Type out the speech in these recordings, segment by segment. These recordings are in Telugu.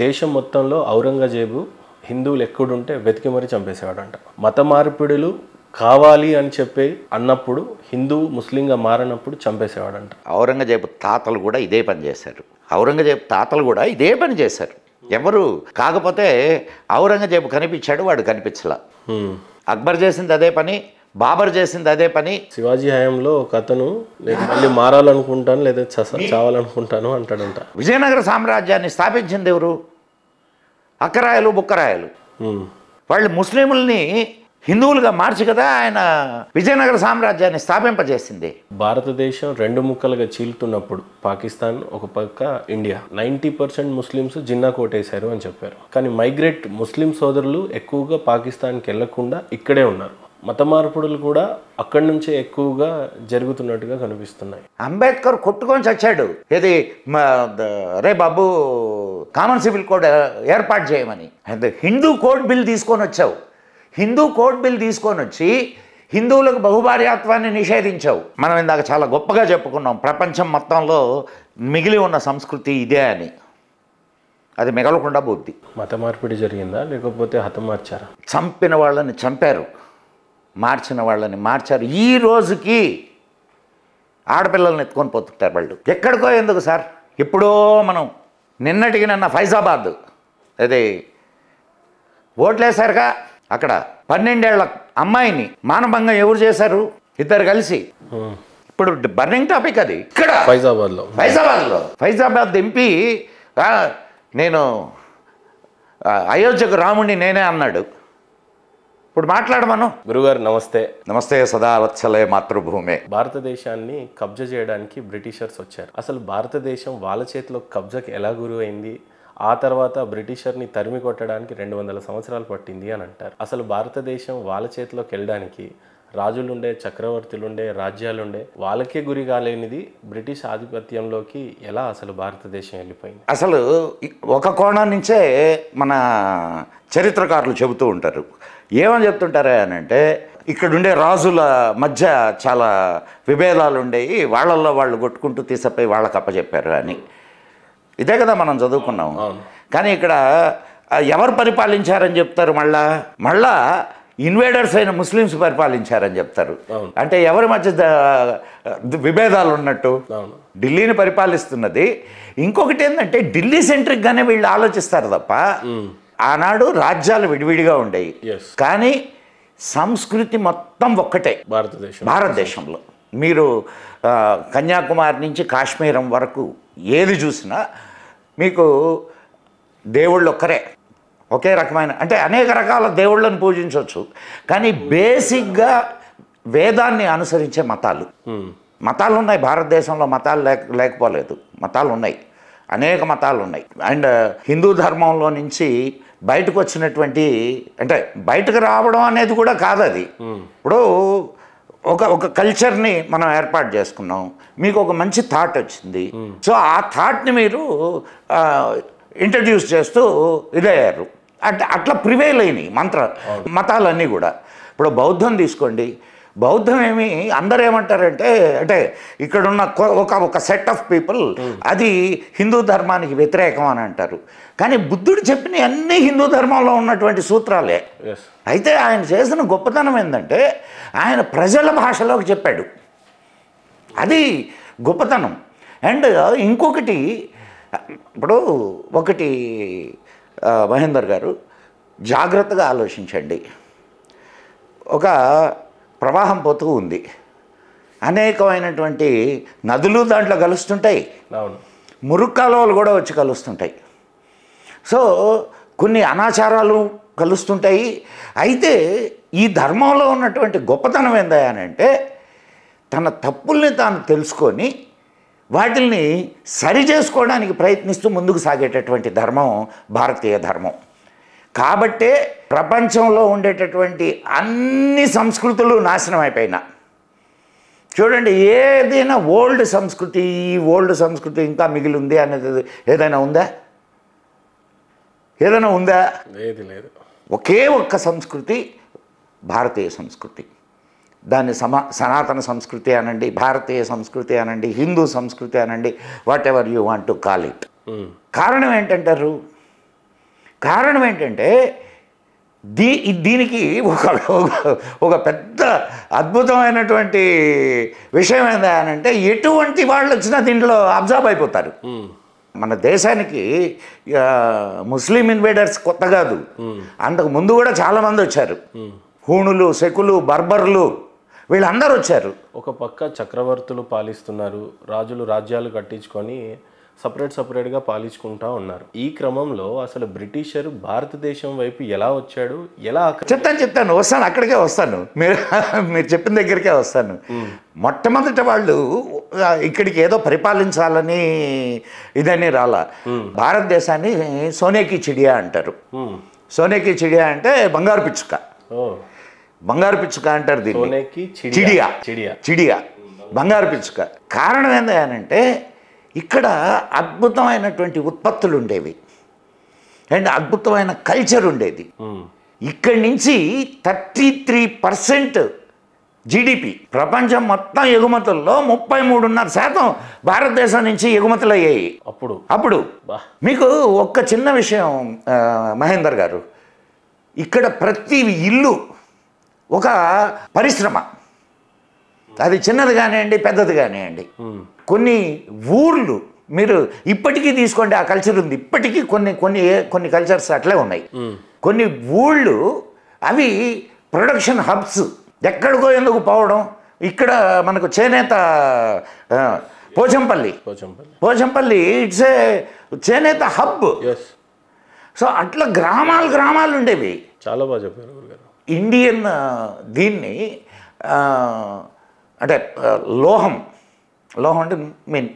దేశం మొత్తంలో ఔరంగజేబు హిందువులు ఎక్కడుంటే వెతికి మరీ చంపేసేవాడంట. మత మార్పిడులు కావాలి అని చెప్పి అన్నప్పుడు హిందూ ముస్లింగా మారినప్పుడు చంపేసేవాడంట. ఔరంగజేబు తాతలు కూడా ఇదే పని చేశారు. ఔరంగజేబు తాతలు కూడా ఇదే పని చేశారు. ఎవరు కాకపోతే ఔరంగజేబు కనిపించాడు, వాడు కనిపించలా. అక్బర్ చేసింది అదే పని, బాబర్ చేసింది అదే పని. శివాజీ హయాంలో ఒక అతను నేను మళ్ళీ మారాలనుకుంటాను లేదా చావాలనుకుంటాను అంటాడంట. విజయనగర సామ్రాజ్యాన్ని స్థాపించింది ఎవరు? అక్కరాయలు బుక్కరాయలు. వాళ్ళు ముస్లింలని హిందువులుగా మార్చి కదా ఆయన విజయనగర సామ్రాజ్యాన్ని స్థాపింపజేసింది. భారతదేశం రెండు ముక్కలుగా చీలుతున్నప్పుడు పాకిస్తాన్ ఒక పక్క, ఇండియా 90% ముస్లిమ్స్ జిన్నా కోటేశారు అని చెప్పారు. కానీ మైగ్రేట్ ముస్లిం సోదరులు ఎక్కువగా పాకిస్తాన్కి వెళ్లకుండా ఇక్కడే ఉన్నారు. మత మార్పుడులు కూడా అక్కడి నుంచే ఎక్కువగా జరుగుతున్నట్టుగా కనిపిస్తున్నాయి. అంబేద్కర్ కొట్టుకొని చచ్చాడు. ఏది రే బాబు కామన్ సివిల్ కోడ్ ఏర్పాటు చేయమని. హిందూ కోడ్ బిల్ తీసుకొని వచ్చావు. హిందూ కోడ్ బిల్ తీసుకొని వచ్చి హిందువులకు బహుభార్యాత్వాన్ని నిషేధించావు. మనం ఇందాక చాలా గొప్పగా చెప్పుకున్నాం, ప్రపంచం మొత్తంలో మిగిలి ఉన్న సంస్కృతి ఇదే అని. అది మిగలకుండా పోద్ది. మత మార్పిడి జరిగిందా లేకపోతే హతమార్చారా? చంపిన వాళ్ళని చంపారు, మార్చిన వాళ్ళని మార్చారు. ఈ రోజుకి ఆడపిల్లల్ని ఎత్తుకొని పోతుంటారు వాళ్ళు. ఎక్కడికో ఎందుకు సార్? ఎప్పుడో మనం నిన్నటికి నిన్న ఫైజాబాద్ అదే ఓట్లేశారుగా, అక్కడ 12 ఏళ్ల అమ్మాయిని మానభంగం ఎవరు చేశారు? ఇద్దరు కలిసి. ఇప్పుడు బర్నింగ్ టాపిక్ అది. ఇక్కడ ఫైజాబాద్ ఎంపీ నేను అయోధ్యకు రాముడిని నేనే అన్నాడు. ఇప్పుడు మాట్లాడమను. గురుగారు నమస్తే. నమస్తే. సదావత్సలే మాతృభూమే. భారతదేశాన్ని కబ్జా చేయడానికి బ్రిటిషర్స్ వచ్చారు. అసలు భారతదేశం వాళ్ళ చేతిలో కబ్జాకి ఎలా గురైంది? ఆ తర్వాత బ్రిటిషర్ని తరిమి కొట్టడానికి 200 సంవత్సరాలు పట్టింది అని అంటారు. అసలు భారతదేశం వాళ్ళ చేతిలోకి వెళ్ళడానికి రాజులుండే, చక్రవర్తులుండే, రాజ్యాలుండే, వాళ్ళకే గురి కాలేనిది బ్రిటిష్ ఆధిపత్యంలోకి ఎలా అసలు భారతదేశం వెళ్ళిపోయింది? అసలు ఒక కోణం నుంచే మన చరిత్రకారులు చెబుతూ ఉంటారు. ఏమని చెప్తుంటారా అని అంటే, ఇక్కడుండే రాజుల మధ్య చాలా విభేదాలు ఉండేవి, వాళ్ళల్లో వాళ్ళు కొట్టుకుంటూ తీసపోయి వాళ్ళకి అప్పచెప్పారు అని. ఇదే కదా మనం చదువుకున్నాం. కానీ ఇక్కడ ఎవరు పరిపాలించారని చెప్తారు? మళ్ళా ఇన్వేడర్స్ అయిన ముస్లిమ్స్ పరిపాలించారని చెప్తారు. అంటే ఎవరి మధ్య విభేదాలు ఉన్నట్టు? ఢిల్లీని పరిపాలిస్తున్నది. ఇంకొకటి ఏంటంటే ఢిల్లీ సెంట్రిక్గానే వీళ్ళు ఆలోచిస్తారు తప్ప, ఆనాడు రాజ్యాలు విడివిడిగా ఉండేవి కానీ సంస్కృతి మొత్తం ఒక్కటే భారతదేశంలో. మీరు కన్యాకుమారి నుంచి కాశ్మీరం వరకు ఏది చూసినా మీకు దేవుళ్ళు ఒక్కరే, ఒకే రకమైన, అంటే అనేక రకాల దేవుళ్ళని పూజించవచ్చు కానీ బేసిక్గా వేదాన్ని అనుసరించే మతాలు ఉన్నాయి భారతదేశంలో. మతాలు లేకపోలేదు, మతాలు ఉన్నాయి, అనేక మతాలు ఉన్నాయి. అండ్ హిందూ ధర్మంలో నుంచి బయటకు వచ్చినటువంటి, అంటే బయటకు రావడం అనేది కూడా కాదు అది. ఇప్పుడు ఒక కల్చర్ని మనం ఏర్పాటు చేసుకున్నాం, మీకు ఒక మంచి థాట్ వచ్చింది, సో ఆ థాట్ని మీరు ఇంట్రడ్యూస్ చేస్తూ ఇదయ్యారు. అంటే అట్లా ప్రివేల్ అయినాయి మతాలన్నీ కూడా. ఇప్పుడు బౌద్ధం తీసుకోండి, బౌద్ధం ఏమి అందరూ ఏమంటారంటే, అంటే ఇక్కడున్న ఒక సెట్ ఆఫ్ పీపుల్ అది హిందూ ధర్మానికి వ్యతిరేకం అని అంటారు. కానీ బుద్ధుడు చెప్పిన అన్నీ హిందూ ధర్మంలో ఉన్నటువంటి సూత్రాలే. అయితే ఆయన చేసిన గొప్పతనం ఏంటంటే ఆయన ప్రజల భాషలోకి చెప్పాడు, అది గొప్పతనం. అండ్ ఇంకొకటి, ఇప్పుడు ఒకటి మహేందర్ గారు జాగ్రత్తగా ఆలోచించండి. ఒక ప్రవాహం పోతూ ఉంది, అనేకమైనటువంటి నదులు దాంట్లో కలుస్తుంటాయి, మురుగు కాలువలు కూడా వచ్చి కలుస్తుంటాయి. సో కొన్ని అనాచారాలు కలుస్తుంటాయి. అయితే ఈ ధర్మంలో ఉన్నటువంటి గొప్పతనం ఏందనంటే తన తప్పుల్ని తాను తెలుసుకొని వాటిల్ని సరి చేసుకోవడానికి ప్రయత్నిస్తూ ముందుకు సాగేటటువంటి ధర్మం భారతీయ ధర్మం. కాబట్టే ప్రపంచంలో ఉండేటటువంటి అన్ని సంస్కృతులు నాశనం అయిపోయినా చూడండి, ఏదైనా ఓల్డ్ సంస్కృతి ఇంకా మిగిలి ఉంది అనేది ఏదైనా ఉందా? లేదు లేదు. ఒకే ఒక్క సంస్కృతి భారతీయ సంస్కృతి. దాన్ని సనాతన సంస్కృతి అనండి, భారతీయ సంస్కృతి అనండి, హిందూ సంస్కృతి అనండి, what ever you want to call it. కారణం ఏంటంటారు? కారణం ఏంటంటే దీనికి ఒక పెద్ద అద్భుతమైనటువంటి విషయం ఏంటంటే ఎటువంటి వాళ్ళు వచ్చినా దీంట్లో అబ్జర్వ్ అయిపోతారు. మన దేశానికి ముస్లిం ఇన్వేడర్స్ కొత్త కాదు, అంతకు ముందు కూడా చాలామంది వచ్చారు. హూణులు, శకులు, బర్బర్లు వీళ్ళందరూ వచ్చారు. ఒక పక్క చక్రవర్తులు పాలిస్తున్నారు, రాజులు రాజ్యాలు కట్టించుకొని సపరేట్గా పాలించుకుంటా ఉన్నారు. ఈ క్రమంలో అసలు బ్రిటిషర్ భారతదేశం వైపు ఎలా వచ్చాడు, ఎలా చెప్తాను వస్తాను, అక్కడికే వస్తాను, మీరు చెప్పిన దగ్గరికే వస్తాను. మొట్టమొదట వాళ్ళు ఇక్కడికి ఏదో పరిపాలించాలని ఇదని రాలా. భారతదేశాన్ని సోనేకి చిడియా అంటారు. సోనేకి చిడియా అంటే బంగారు పిచ్చుక. బంగారు పిచ్చుక అంటారు దీన్ని. చిడియా చిడియా బంగారు పిచ్చుక. కారణం ఏంటంటే ఇక్కడ అద్భుతమైనటువంటి ఉత్పత్తులు ఉండేవి అండ్ అద్భుతమైన కల్చర్ ఉండేది. ఇక్కడి నుంచి 33% జీడిపి, ప్రపంచం మొత్తం ఎగుమతుల్లో 33.5% భారతదేశం నుంచి ఎగుమతులు అయ్యాయి. అప్పుడు మీకు ఒక్క చిన్న విషయం మహేందర్ గారు, ఇక్కడ ప్రతి ఇల్లు ఒక పరిశ్రమ, అది చిన్నది కానివ్వండి పెద్దది కానివ్వండి. కొన్ని ఊర్లు మీరు ఇప్పటికీ తీసుకోండి, ఆ కల్చర్ ఉంది ఇప్పటికీ. కొన్ని కల్చర్స్ అట్లే ఉన్నాయి. కొన్ని ఊళ్ళు అవి ప్రొడక్షన్ హబ్స్. ఎక్కడికో ఎందుకు పోవడం, ఇక్కడ మనకు చేనేత పోచంపల్లి ఇట్స్ ఏ చేనేత హబ్. సో అట్లా గ్రామాలు ఉండేవి. చాలా బాగా చెప్పారు. ఇండియన్ దీన్ని అంటే లోహం అంటే మీన్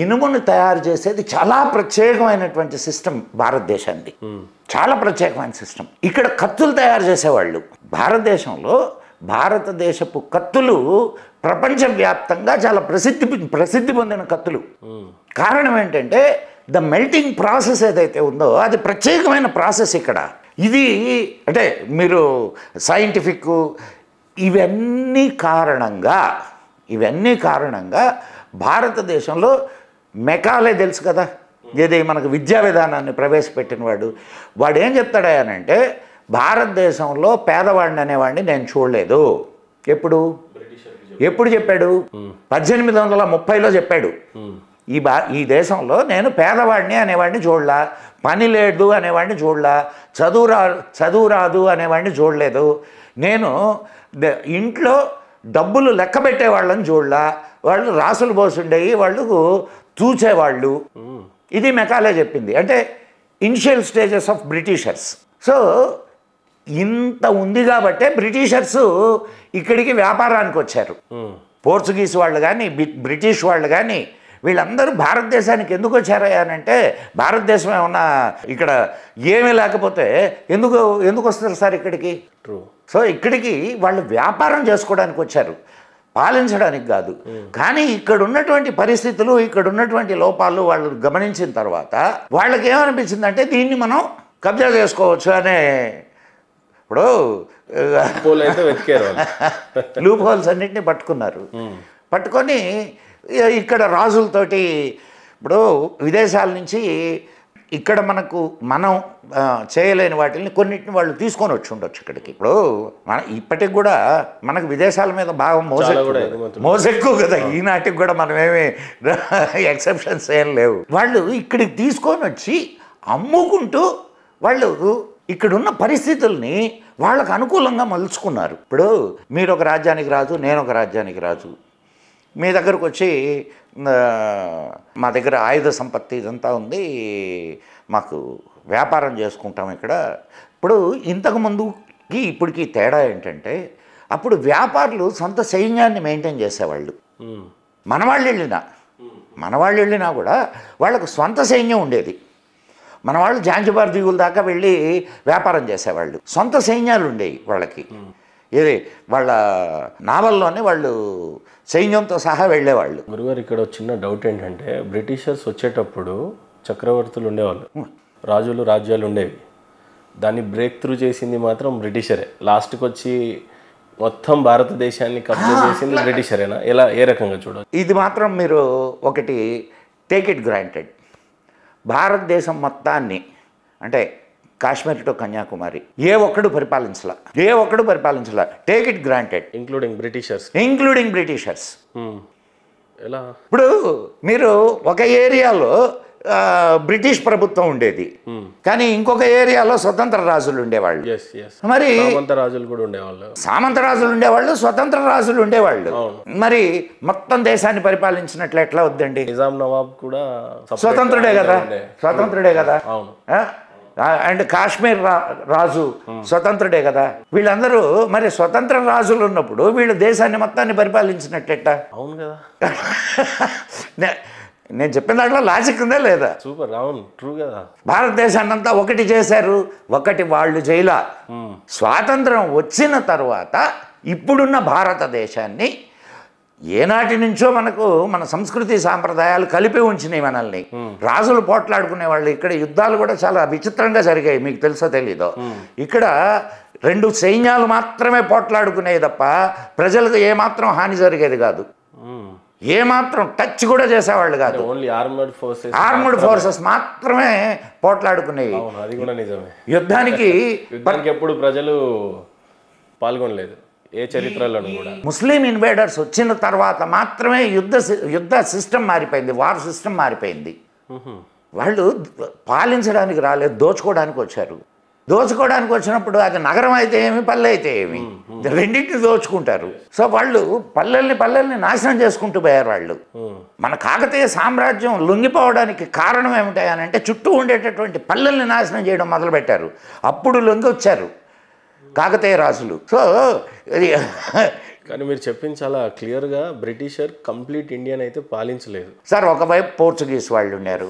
ఇనుమును తయారు చేసేది చాలా ప్రత్యేకమైనటువంటి సిస్టమ్ భారతదేశానికి. చాలా ప్రత్యేకమైన సిస్టమ్. ఇక్కడ కత్తులు తయారు చేసేవాళ్ళు. భారతదేశపు కత్తులు ప్రపంచవ్యాప్తంగా చాలా ప్రసిద్ధి పొందిన కత్తులు. కారణం ఏంటంటే ద మెల్టింగ్ ప్రాసెస్ ఏదైతే ఉందో అది ప్రత్యేకమైన ప్రాసెస్ ఇక్కడ. ఇది అంటే మీరు సైంటిఫిక్ ఇవన్నీ కారణంగా భారతదేశంలో మెకాలే తెలుసు కదా, ఏది మనకు విద్యా విధానాన్ని ప్రవేశపెట్టిన వాడు ఏం చెప్తాడానంటే భారతదేశంలో పేదవాడిని అనేవాడిని నేను చూడలేదు. ఎప్పుడు చెప్పాడు? 1830లో చెప్పాడు. ఈ దేశంలో నేను పేదవాడిని అనేవాడిని చూడలా, పని లేదు అనేవాడిని చూడలా, చదువు రాదు అనేవాడిని చూడలేదు, నేను ఇంట్లో డబ్బులు లెక్క పెట్టేవాళ్ళని చూడలా, వాళ్ళు రాసులు పోసుండేవి, వాళ్ళు చూచేవాళ్ళు. ఇది మెకాలే చెప్పింది. అంటే initial stages of Britishers. So ఇంత ఉంది కాబట్టే బ్రిటిషర్స్ ఇక్కడికి వ్యాపారానికి వచ్చారు. పోర్చుగీస్ వాళ్ళు కానీ బ్రిటిష్ వాళ్ళు కానీ వీళ్ళందరూ భారతదేశానికి ఎందుకు వచ్చారా అని అంటే భారతదేశం ఏమన్నా ఇక్కడ ఏమీ లేకపోతే ఎందుకు వస్తారు సార్ ఇక్కడికి? సో ఇక్కడికి వాళ్ళు వ్యాపారం చేసుకోవడానికి వచ్చారు, పాలించడానికి కాదు. కానీ ఇక్కడ ఉన్నటువంటి పరిస్థితులు, ఇక్కడ ఉన్నటువంటి లోపాలు వాళ్ళు గమనించిన తర్వాత వాళ్ళకి ఏమనిపించిందంటే దీన్ని మనం కబ్జా చేసుకోవచ్చు అనే, ఇప్పుడు లూప్ హోల్స్ అన్నింటినీ పట్టుకొని ఇక్కడ రాజులతోటి, ఇప్పుడు విదేశాల నుంచి ఇక్కడ మనం చేయలేని వాటిని కొన్నిటిని వాళ్ళు తీసుకొని వచ్చి ఉండొచ్చు ఇక్కడికి. ఇప్పుడు ఇప్పటికి కూడా మనకు విదేశాల మీద బాగా మోసెక్కువ కదా, ఈనాటికి కూడా మనమేమి ఎక్సెప్షన్స్ ఏం లేవు. వాళ్ళు ఇక్కడికి తీసుకొని వచ్చి అమ్ముకుంటూ వాళ్ళు ఇక్కడున్న పరిస్థితుల్ని వాళ్ళకు అనుకూలంగా మలుచుకున్నారు. ఇప్పుడు మీరు ఒక రాజ్యానికి రాజు, నేను ఒక రాజ్యానికి రాజు, మీ దగ్గరకు వచ్చి మా దగ్గర ఆయుధ సంపత్తి ఇదంతా ఉంది, మాకు వ్యాపారం చేసుకుంటాం ఇక్కడ. ఇప్పుడు ఇంతకుముందుకి ఇప్పటికీ తేడా ఏంటంటే అప్పుడు వ్యాపారులు సొంత సైన్యాన్ని మెయింటైన్ చేసేవాళ్ళు. మనవాళ్ళు వెళ్ళినా కూడా వాళ్ళకు సొంత సైన్యం ఉండేది. మన వాళ్ళు జాంజిబార్ దీవుల దాకా వెళ్ళి వ్యాపారం చేసేవాళ్ళు, సొంత సైన్యాలు ఉండేవి వాళ్ళకి. ఇది వాళ్ళ నావల్లోనే వాళ్ళు సైన్యంతో సహా వెళ్ళేవాళ్ళు. గురుగారు, ఇక్కడ చిన్న డౌట్ ఏంటంటే బ్రిటిషర్స్ వచ్చేటప్పుడు చక్రవర్తులు ఉండేవాళ్ళు, రాజ్యాలు ఉండేవి. దాన్ని బ్రేక్ త్రూ చేసింది మాత్రం బ్రిటిషరే. లాస్ట్కి వచ్చి మొత్తం భారతదేశాన్ని కబ్జా చేసింది బ్రిటిషరేనా? ఏ రకంగా చూడాలి? ఇది మాత్రం మీరు ఒకటి టేక్ ఇట్ గ్రాంటెడ్. భారతదేశం మొత్తాన్ని అంటే కాశ్మీర్ టు కన్యాకుమారి ఏ ఒక్కడు పరిపాలించలా, take it granted, including britishers. ఎలా? ఇప్పుడు మీరు ఒక ఏరియాలో బ్రిటిష్ ప్రభుత్వం ఉండేది, కానీ ఇంకొక ఏరియాలో స్వతంత్ర రాజులు ఉండేవాళ్ళు. మరి సామంత రాజులు ఉండేవాళ్ళు, స్వతంత్ర రాజులు ఉండేవాళ్ళు. మరి మొత్తం దేశాన్ని పరిపాలించినట్లు ఎట్లా వద్దండి? నిజాం నవాబ్ కూడా స్వతంత్రుడే కదా. అండ్ కాశ్మీర్ రాజు స్వతంత్రుడే కదా. వీళ్ళందరూ మరి స్వతంత్ర రాజులు ఉన్నప్పుడు వీళ్ళు దేశాన్ని మొత్తాన్ని పరిపాలించినట్లెట్ట? అవును కదా. నేను చెప్పిన దాంట్లో లాజిక్ ఉందా లేదా? సూపర్, అవును, ట్రూ కదా. భారతదేశాన్ని అంతా ఒకటి చేశారు, ఒకటి వాళ్ళు చేయలా. స్వాతంత్రం వచ్చిన తర్వాత ఇప్పుడున్న భారతదేశాన్ని ఏనాటి నుంచో మన సంస్కృతి సాంప్రదాయాలు కలిపి ఉంచినాయి మనల్ని. రాజులు పోట్లాడుకునే వాళ్ళు, ఇక్కడ యుద్ధాలు కూడా చాలా విచిత్రంగా జరిగాయి, మీకు తెలుసో తెలీదో. ఇక్కడ 2 సైన్యాలు మాత్రమే పోట్లాడుకునేవి తప్ప ప్రజలకు ఏమాత్రం హాని జరిగేది కాదు, ఏమాత్రం టచ్ కూడా చేసేవాళ్ళు కాదు. ఆర్మడ్ ఫోర్సెస్ మాత్రమే పోట్లాడుకునేవి. యుద్ధానికి ఎప్పుడు ప్రజలు పాల్గొనలేదు ఏ చరిత్రలోనూ కూడా. ముస్లిం ఇన్వేడర్స్ వచ్చిన తర్వాత మాత్రమే యుద్ధ సిస్టమ్ మారిపోయింది, వార్ సిస్టమ్ మారిపోయింది. వాళ్ళు పాలించడానికి రాలేదు, దోచుకోవడానికి వచ్చారు. దోచుకోవడానికి వచ్చినప్పుడు అది నగరం అయితే ఏమి, పల్లె అయితే ఏమి, రెండింటిని దోచుకుంటారు. సో వాళ్ళు పల్లెల్ని నాశనం చేసుకుంటూ పోయారు వాళ్ళు. మన కాకతీయ సామ్రాజ్యం లొంగిపోవడానికి కారణం ఏమిటాయనంటే చుట్టూ ఉండేటటువంటి పల్లెల్ని నాశనం చేయడం మొదలుపెట్టారు. అప్పుడు లొంగి వచ్చారు కాకతీయ రాజులు. సో కానీ మీరు చెప్పింది చాలా క్లియర్గా, బ్రిటిషర్ కంప్లీట్ ఇండియన్ అయితే పాలించలేదు సార్. ఒకవైపు పోర్చుగీస్ వాళ్ళు ఉన్నారు,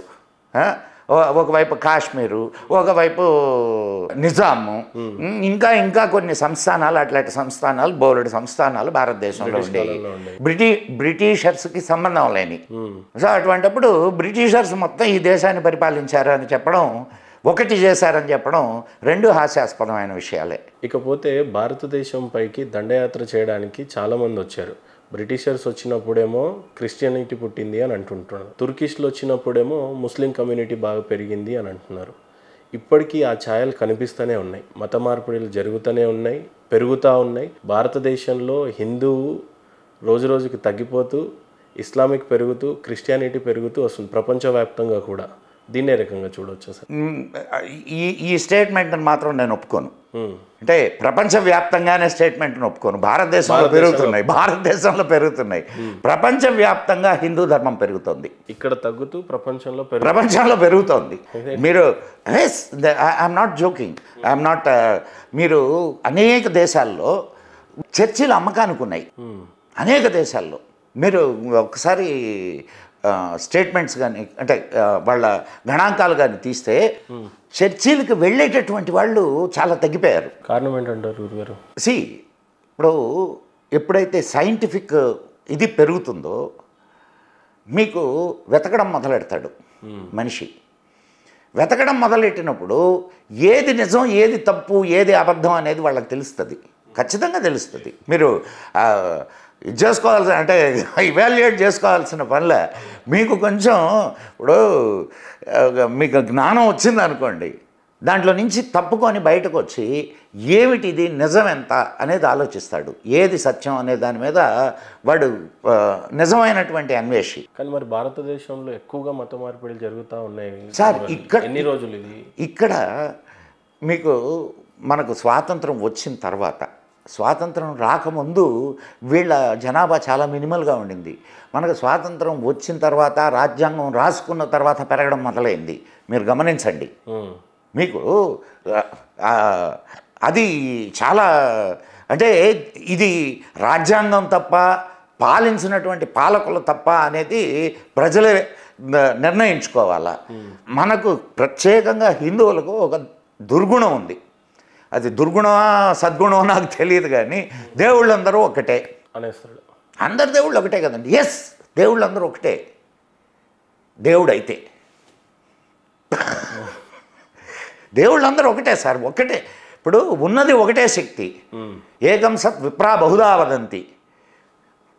ఒకవైపు కాశ్మీరు, ఒకవైపు నిజాము, ఇంకా కొన్ని సంస్థానాలు, అట్లాంటి సంస్థానాలు, బోలెడు సంస్థానాలు భారతదేశంలో ఉండేవి, బ్రిటిషర్స్కి సంబంధం లేని. సో అటువంటిప్పుడు బ్రిటిషర్స్ మొత్తం ఈ దేశాన్ని పరిపాలించారు అని చెప్పడం, ఒకటి చేశారని చెప్పడం రెండు హాస్యాస్పదమైన విషయాలే. ఇకపోతే భారతదేశం పైకి దండయాత్ర చేయడానికి చాలామంది వచ్చారు. బ్రిటిషర్స్ వచ్చినప్పుడేమో క్రిస్టియానిటీ పుట్టింది అని అంటుంటున్నారు, తుర్కిష్లు వచ్చినప్పుడేమో ముస్లిం కమ్యూనిటీ బాగా పెరిగింది అని అంటున్నారు. ఇప్పటికీ ఆ ఛాయలు కనిపిస్తూనే ఉన్నాయి, మత మార్పిడులు జరుగుతూనే ఉన్నాయి, పెరుగుతూ ఉన్నాయి. భారతదేశంలో హిందువు రోజు రోజుకి తగ్గిపోతూ, ఇస్లామిక్ పెరుగుతూ, క్రిస్టియానిటీ పెరుగుతూ వస్తుంది ప్రపంచవ్యాప్తంగా కూడా. దీన్నే రకంగా చూడవచ్చు సార్. ఈ స్టేట్మెంట్ని మాత్రం నేను ఒప్పుకోను. అంటే ప్రపంచవ్యాప్తంగానే స్టేట్మెంట్ని ఒప్పుకోను. భారతదేశంలో పెరుగుతున్నాయి, ప్రపంచవ్యాప్తంగా హిందూ ధర్మం పెరుగుతుంది, ఇక్కడ తగ్గుతూ ప్రపంచంలో పెరుగుతోంది. మీరు I'm not joking, I'm not. మీరు అనేక దేశాల్లో చర్చిలు అమ్మకానికి ఉన్నాయి, అనేక దేశాల్లో. మీరు ఒకసారి స్టేట్మెంట్స్ కానీ అంటే వాళ్ళ గణాంకాలు కానీ తీస్తే చర్చిలకు వెళ్ళేటటువంటి వాళ్ళు చాలా తగ్గిపోయారు. కారణం ఏంటంటారు? ఇప్పుడు ఎప్పుడైతే సైంటిఫిక్ ఇది పెరుగుతుందో మీకు వెతకడం మొదలెడతాడు మనిషి. వెతకడం మొదలెట్టినప్పుడు ఏది నిజం, ఏది తప్పు, ఏది అబద్ధం అనేది వాళ్ళకి తెలుస్తుంది, ఖచ్చితంగా తెలుస్తుంది. మీరు ఇది చేసుకోవాల్సిన అంటే ఇవాల్యుయేట్ చేసుకోవాల్సిన పనిలే. మీకు కొంచెం ఇప్పుడు మీకు జ్ఞానం వచ్చింది అనుకోండి, దాంట్లో నుంచి తప్పుకొని బయటకు వచ్చి ఏమిటి ఇది నిజం ఎంత అనేది ఆలోచిస్తాడు, ఏది సత్యం అనే దాని మీద వాడు నిజమైనటువంటి అన్వేషి. కానీ మరి భారతదేశంలో ఎక్కువగా మత మార్పిడులు జరుగుతూ ఉన్నాయి సార్. ఇక్కడ ఎన్ని రోజులు ఇది? ఇక్కడ మీకు మనకు స్వాతంత్రం వచ్చిన తర్వాత, స్వాతంత్రం రాకముందు వీళ్ళ జనాభా చాలా మినిమల్గా ఉండింది. మనకు స్వాతంత్రం వచ్చిన తర్వాత, రాజ్యాంగం రాసుకున్న తర్వాత పెరగడం మొదలైంది. మీరు గమనించండి. మీకు అది చాలా అంటే ఇది రాజ్యాంగం తప్ప, పాలించినటువంటి పాలకులు తప్ప అనేది ప్రజలే నిర్ణయించుకోవాలా. మనకు ప్రత్యేకంగా హిందువులకు ఒక దుర్గుణం ఉంది. అది దుర్గుణమా సద్గుణమా నాకు తెలియదు, కానీ దేవుళ్ళందరూ ఒకటే అనేస్తాడు. అందరు దేవుళ్ళు ఒకటే కదండి. ఎస్, దేవుళ్ళందరూ ఒకటే. దేవుడైతే దేవుళ్ళందరూ ఒకటే సార్, ఒకటే. ఇప్పుడు ఉన్నది ఒకటే శక్తి. ఏకం సత్ విప్రా బహుదా వదంతి.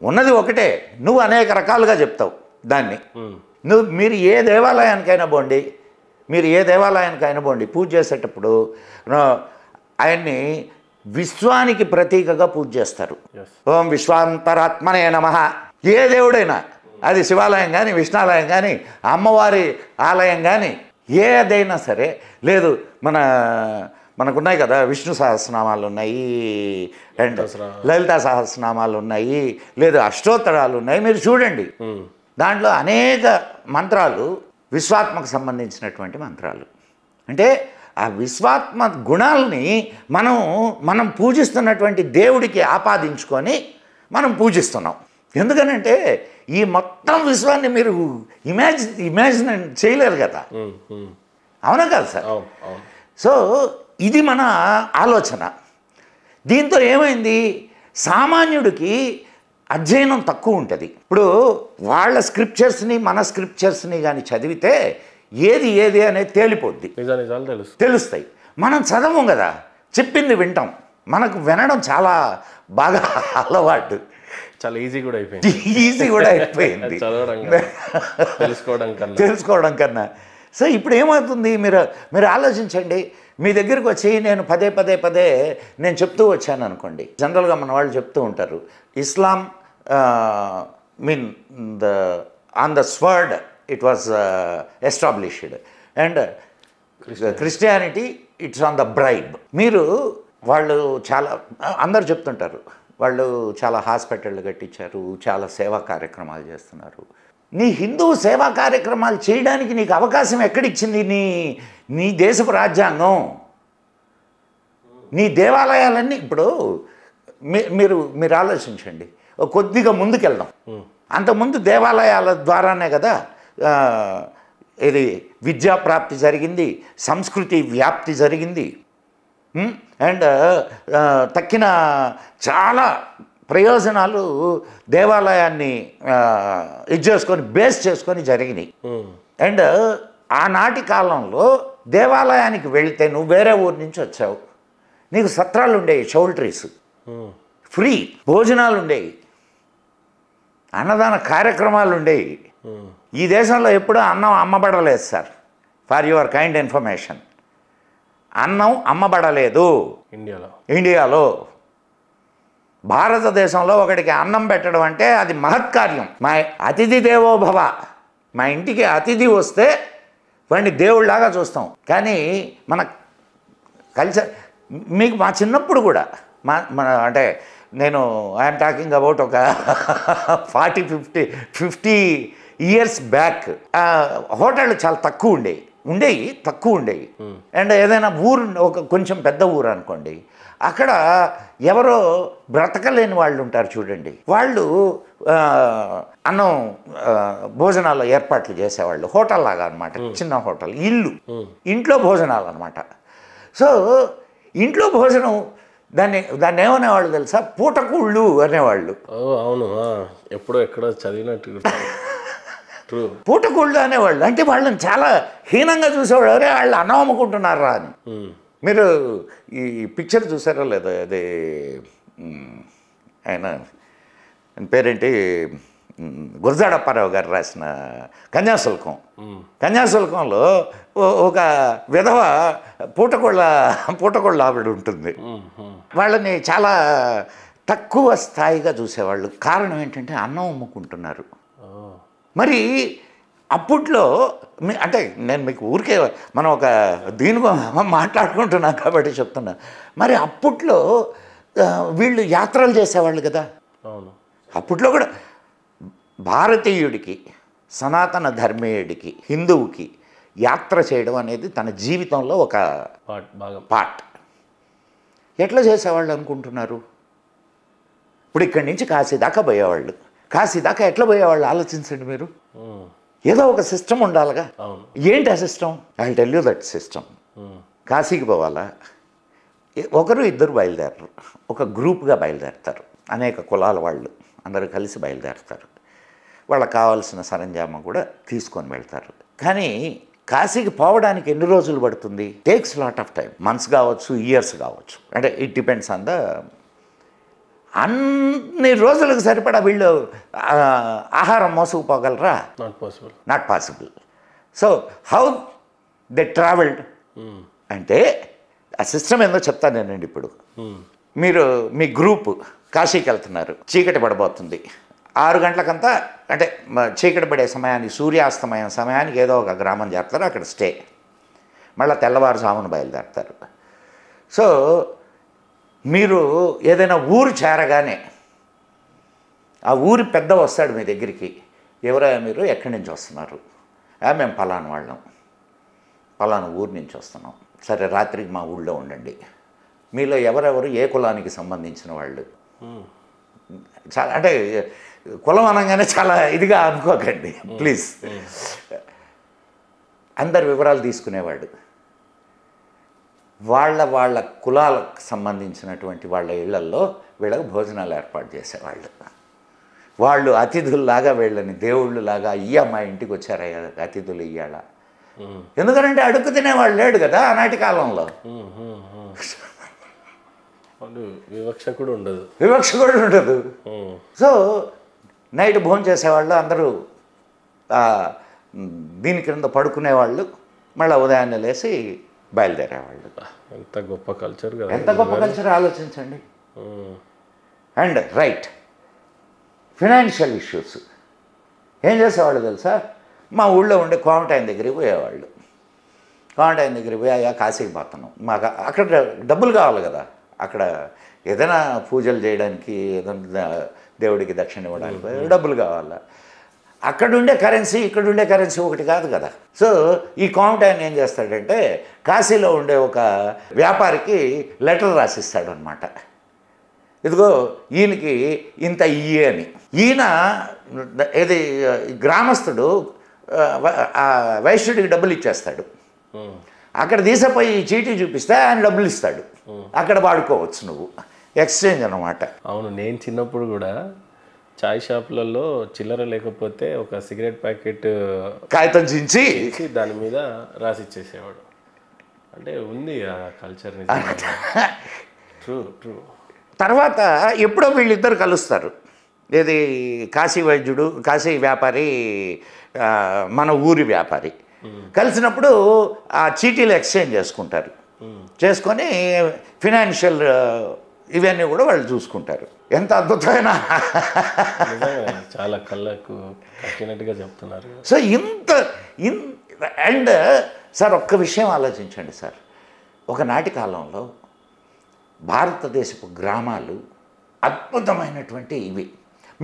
ఉన్నది ఒకటే, నువ్వు అనేక రకాలుగా చెప్తావు దాన్ని. మీరు ఏ దేవాలయానికైనా పోండి, మీరు ఏ దేవాలయానికి అయినా పోండి, పూజ చేసేటప్పుడు ఆయన్ని విశ్వానికి ప్రతీకగా పూజ చేస్తారు. ఓం విశ్వాంతరాత్మనే నమః. ఏ దేవుడైనా, అది శివాలయం కానీ, విష్ణాలయం కానీ, అమ్మవారి ఆలయం కానీ, ఏదైనా సరే, లేదు మనకున్నాయి కదా, విష్ణు సహస్రనామాలు ఉన్నాయి, అండ్ లలితా సహస్రనామాలు ఉన్నాయి, లేదు అష్టోత్తరాలు ఉన్నాయి. మీరు చూడండి, దాంట్లో అనేక మంత్రాలు విశ్వాత్మకు సంబంధించినటువంటి మంత్రాలు. అంటే ఆ విశ్వాత్మ గుణాలని మనం పూజిస్తున్నటువంటి దేవుడికి ఆపాదించుకొని మనం పూజిస్తున్నాం. ఎందుకనంటే ఈ మొత్తం విశ్వాన్ని మీరు ఇమాజిన్ చేయలేరు కదా, అవునా కదా సార్? సో ఇది మన ఆలోచన. దీంతో ఏమైంది, సామాన్యుడికి అధ్యయనం తక్కువ ఉంటుంది. ఇప్పుడు వాళ్ళ స్క్రిప్చర్స్ని మన స్క్రిప్చర్స్ని కానీ చదివితే ఏది అనేది తేలిపోద్ది, నిజాలు తెలుస్తాయి. మనం చదవం కదా, చెప్పింది వింటాం. మనకు వినడం చాలా బాగా అలవాటు, చాలా ఈజీ కూడా అయిపోయింది తెలుసుకోవడం కన్నా. సో ఇప్పుడు ఏమవుతుంది, మీరు ఆలోచించండి. మీ దగ్గరికి వచ్చి నేను పదే నేను చెప్తూ వచ్చాను అనుకోండి. జనరల్గా మన వాళ్ళు చెప్తూ ఉంటారు, Islam mean on the sword it was established, and Christianity it's on the bribe. వాళ్ళు చాలా అందరు చెప్తుంటారు, వాళ్ళు చాలా హాస్పిటళ్ళు కట్టించారు, చాలా సేవా కార్యక్రమాలు చేస్తున్నారు. నీ హిందూ సేవా కార్యక్రమాలు చేయడానికి నీకు అవకాశం ఎక్కడిచ్చింది? నీ దేశపు రాజ్యాంగం, నీ దేవాలయాలన్నీ. ఇప్పుడు మీరు ఆలోచించండి, కొద్దిగా ముందుకెళ్దాం. అంతకుముందు దేవాలయాల ద్వారానే కదా ఇది విద్యా ప్రాప్తి జరిగింది, సంస్కృతి వ్యాప్తి జరిగింది, అండ్ తక్కిన చాలా ప్రయోజనాలు దేవాలయాన్ని బేస్ చేసుకొని జరిగినాయి. అండ్ ఆనాటి కాలంలో దేవాలయానికి వెళితే నువ్వు వేరే ఊరి నుంచి వచ్చావు, నీకు సత్రాలు ఉండేవి, చౌల్ట్రీస్, ఫ్రీ భోజనాలు ఉండేవి, అన్నదాన కార్యక్రమాలు ఉండేవి. ఈ దేశంలో ఎప్పుడూ అన్నం అమ్మబడలేదు sir, for your kind information. అన్నం అమ్మబడలేదు ఇండియాలో. భారతదేశంలో ఒకడికి అన్నం పెట్టడం అంటే అది మహత్కార్యం. మా అతిథి దేవో భవ, మా ఇంటికి అతిథి వస్తే వాడిని దేవుళ్ళలాగా చూస్తాం. కానీ మన కల్చర్ మీకు మా చిన్నప్పుడు కూడా మన అంటే నేను ఐఎమ్ టాకింగ్ అబౌట్ ఒక 40-50 ఇయర్స్ బ్యాక్ హోటళ్ళు చాలా తక్కువ ఉండేవి. అండ్ ఏదైనా ఊరు కొంచెం పెద్ద ఊరు అనుకోండి, అక్కడ ఎవరో బ్రతకలేని వాళ్ళు ఉంటారు చూడండి, వాళ్ళు అన్నం భోజనాలు ఏర్పాట్లు చేసేవాళ్ళు, హోటల్ లాగా అనమాట, చిన్న హోటల్, ఇంట్లో భోజనాలు అనమాట. సో ఇంట్లో భోజనం దాన్ని ఏమనేవాళ్ళు తెలుసా, పూటకూళ్ళు అనేవాళ్ళు. అవును, ఎక్కడో చదివినట్టు పూటకూళ్ళు అనేవాళ్ళు. అంటే వాళ్ళని చాలా హీనంగా చూసేవాళ్ళు, ఎవరే వాళ్ళు అన్నం అమ్ముకుంటున్నారా అని. మీరు ఈ పిక్చర్ చూసారో లేదో, అదే ఆయన పేరేంటి, గురజాడ అప్పారావు గారు రాసిన కన్యాశుల్కంలో ఒక విధవ పూటకోళ్ళ ఆవిడ ఉంటుంది. వాళ్ళని చాలా తక్కువ స్థాయిగా చూసేవాళ్ళు. కారణం ఏంటంటే అన్నం అమ్ముకుంటున్నారు. మరి అప్పట్లో అంటే నేను మీకు ఊరికే మనం ఒక దీని మాట్లాడుకుంటున్నాం కాబట్టి చెప్తున్నా. మరి అప్పట్లో వీళ్ళు యాత్రలు చేసేవాళ్ళు కదా. అప్పట్లో కూడా భారతీయుడికి, సనాతన ధర్మీయుడికి, హిందువుకి యాత్ర చేయడం అనేది తన జీవితంలో ఒక పార్ట్. ఎట్లా చేసేవాళ్ళు అనుకుంటున్నారు? ఇప్పుడు ఇక్కడి నుంచి కాశీ దాకా పోయేవాళ్ళు. కాశీ దాకా ఎట్లా పోయేవాళ్ళు ఆలోచించండి మీరు. ఏదో ఒక సిస్టమ్ ఉండాలిగా. ఏంటి ఆ system? I will tell you that system. కాశీకి పోవాలా, ఒకరు ఇద్దరు బయలుదేరరు, ఒక గ్రూప్గా బయలుదేరుతారు. అనేక కులాల వాళ్ళు అందరూ కలిసి బయలుదేరుతారు. వాళ్ళకి కావాల్సిన సరంజామా కూడా తీసుకొని వెళ్తారు. కానీ కాశీకి పోవడానికి ఎన్ని రోజులు పడుతుంది? Takes lot of time. Months కావచ్చు, ఇయర్స్ కావచ్చు, అంటే ఇట్ డిపెండ్స్ ఆన్ ద. అన్ని రోజులకు సరిపడా వీళ్ళు ఆహారం మోసుకుపోగలరా? Not possible. So how they travelled. అంటే ఆ సిస్టమ్ ఏందో చెప్తాను నేనండి. ఇప్పుడు మీరు మీ గ్రూప్ కాశీకి వెళ్తున్నారు, చీకటి పడబోతుంది, 6 గంటలకంతా అంటే చీకటి పడే సమయానికి, సూర్యాస్తమయం సమయానికి ఏదో ఒక గ్రామం చేస్తారు, అక్కడ స్టే, మళ్ళీ తెల్లవారుజామున బయలుదేరుతారు. సో మీరు ఏదైనా ఊరు చేరగానే ఆ ఊరి పెద్ద వస్తాడు మీ దగ్గరికి, ఎవరైనా మీరు ఎక్కడి నుంచి వస్తున్నారు? మేము పలానా వాళ్ళం, పలానా ఊరు నుంచి వస్తున్నాం. సరే రాత్రికి మా ఊళ్ళో ఉండండి. మీలో ఎవరెవరు ఏ కులానికి సంబంధించిన వాళ్ళు? చాలా అంటే కులం అనగానే చాలా ఇదిగా అనుకోకండి ప్లీజ్. అందరి వివరాలు తీసుకునేవాడు. వాళ్ళ కులాలకు సంబంధించినటువంటి వాళ్ళ ఇళ్లల్లో వీళ్ళకి భోజనాలు ఏర్పాటు చేసేవాళ్ళు. వాళ్ళు అతిథుల్లాగా వీళ్ళని దేవుళ్ళలాగా, అయ్యా మా ఇంటికి వచ్చారయ్యా అతిథులు ఇయ్యాల. ఎందుకంటే అడుగు తినేవాళ్ళు లేడు కదా ఆనాటి కాలంలో. వివక్ష కూడా ఉండదు. సో నైట్ భోజనం చేసేవాళ్ళు అందరూ దీని క్రింద పడుకునేవాళ్ళు, మళ్ళీ ఉదయాన్నే లేచి బయలుదేరేవాళ్ళు. ఎంత గొప్ప కల్చర్ కదా, ఎంత గొప్ప కల్చర్ ఆలోచించండి. అండ్ రైట్, ఫినాన్షియల్ ఇష్యూస్ ఏం చేసేవాళ్ళు తెలుసా? మా ఊళ్ళో ఉండే క్వారంటైన్ దగ్గరికి పోయేవాళ్ళు. క్వారంటైన్ దగ్గరికి పోయి అయ్యా కాశీకి పోతున్నాం, మాకు అక్కడ డబ్బులు కావాలి కదా, అక్కడ ఏదైనా పూజలు చేయడానికి, ఏదైనా దేవుడికి దక్షిణ ఇవ్వడానికి డబ్బులు కావాలా. అక్కడుండే కరెన్సీ ఇక్కడుండే కరెన్సీ ఒకటి కాదు కదా. సో ఈ క్వారంటైన్ ఏం చేస్తాడంటే కాశీలో ఉండే ఒక వ్యాపారికి లెటర్ రాసిస్తాడు అనమాట. ఇదిగో ఈయనకి ఇంత ఇయ్యి అని. ఈయన ఏది గ్రామస్తుడు వైశ్యుడికి డబ్బులు ఇచ్చేస్తాడు. అక్కడ తీసిపోయి చీటీ చూపిస్తే ఆయన డబ్బులు ఇస్తాడు, అక్కడ వాడుకోవచ్చు నువ్వు. ఎక్స్చేంజ్ అనమాట. అవును, నేను చిన్నప్పుడు కూడా చాయ్ షాపులలో చిల్లర లేకపోతే ఒక సిగరెట్ ప్యాకెట్ కాగితం చించి దాని మీద రాసిచ్చేసేవాడు. అంటే ఉంది ఆ కల్చర్. True true. తర్వాత ఎప్పుడో వీళ్ళిద్దరు కలుస్తారు. ఏది కాశీ వైద్యుడు, కాశీ వ్యాపారి, మన ఊరి వ్యాపారి కలిసినప్పుడు ఆ చీటీలు ఎక్స్చేంజ్ చేసుకుంటారు. చేసుకొని ఫినాన్షియల్ ఇవన్నీ కూడా వాళ్ళు చూసుకుంటారు. ఎంత అద్భుతమైన, చాలా కళ్ళకు కట్టినట్టుగా చెప్తున్నారు. సో అండ్ సార్ ఒక్క విషయం ఆలోచించండి సార్, ఒకనాటి కాలంలో భారతదేశపు గ్రామాలు అద్భుతమైనటువంటి ఇవి.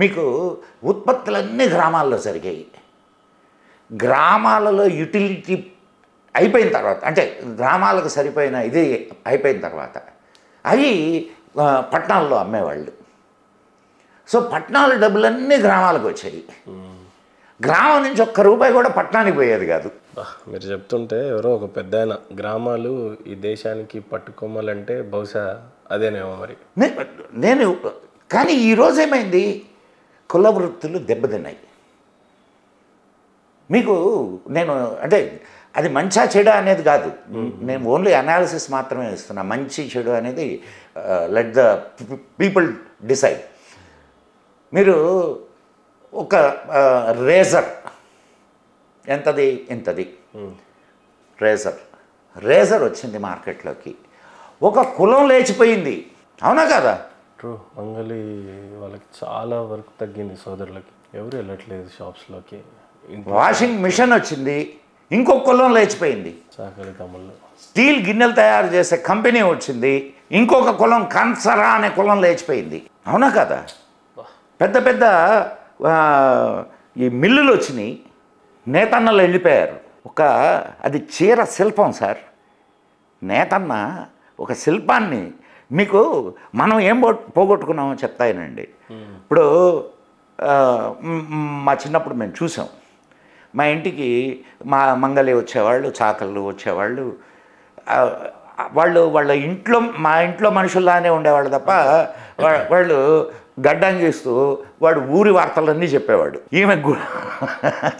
మీకు ఉత్పత్తులన్నీ గ్రామాల్లో జరిగాయి. గ్రామాలలో యుటిలిటీ అయిపోయిన తర్వాత, అంటే గ్రామాలకు సరిపోయిన ఇది అయిపోయిన తర్వాత అవి పట్టణాల్లో అమ్మేవాళ్ళు. సో పట్టణాల డబ్బులన్నీ గ్రామాలకు వచ్చాయి. గ్రామం నుంచి ఒక్క రూపాయి కూడా పట్టణానికి పోయేది కాదు. మీరు చెప్తుంటే ఎవరో ఒక పెద్ద ఆయన గ్రామాలు ఈ దేశానికి పట్టుకోమాలంటే బహుశా అదేనేమో మరి. నేను కానీ ఈరోజు ఏమైంది, కుల వృత్తులు దెబ్బతిన్నాయి. మీకు నేను అంటే అది మంచా చెడు అనేది కాదు, నేను ఓన్లీ అనాలిసిస్ మాత్రమే ఇస్తున్నా. మంచి చెడు అనేది లెట్ ద పీపుల్ డిసైడ్. మీరు ఒక రేజర్ ఎంతది ఇంతది రేజర్ వచ్చింది మార్కెట్లోకి, ఒక కులం లేచిపోయింది, అవునా కదా? ట్రూ. మంగళి వాళ్ళకి చాలా వరకు తగ్గింది, సోదరులకి ఎవరు వెళ్ళట్లేదు షాప్స్లోకి. వాషింగ్ మిషన్ వచ్చింది, ఇంకొక కులం లేచిపోయింది. చాకలి తమ్ముళ్ళు. స్టీల్ గిన్నెలు తయారు చేసే కంపెనీ వచ్చింది, ఇంకొక కులం కన్సరా అనే కులం లేచిపోయింది, అవునా కదా? పెద్ద పెద్ద ఈ మిల్లులు వచ్చినాయి, నేతన్నలు వెళ్ళిపోయారు. అది చీర శిల్పం సార్. నేతన్న ఒక శిల్పాన్ని, మీకు మనం ఏం పోగొట్టుకున్నామో చెప్తాయనండి. ఇప్పుడు మా చిన్నప్పుడు మేము చూసాం, మా ఇంటికి మా మంగళి వచ్చేవాళ్ళు, చాకళ్ళు వచ్చేవాళ్ళు. వాళ్ళ ఇంట్లో, మా ఇంట్లో మనుషుల్లానే ఉండేవాళ్ళు తప్ప వాళ్ళు గడ్డంగిస్తూ వాడు ఊరి వార్తలన్నీ చెప్పేవాడు. ఈమె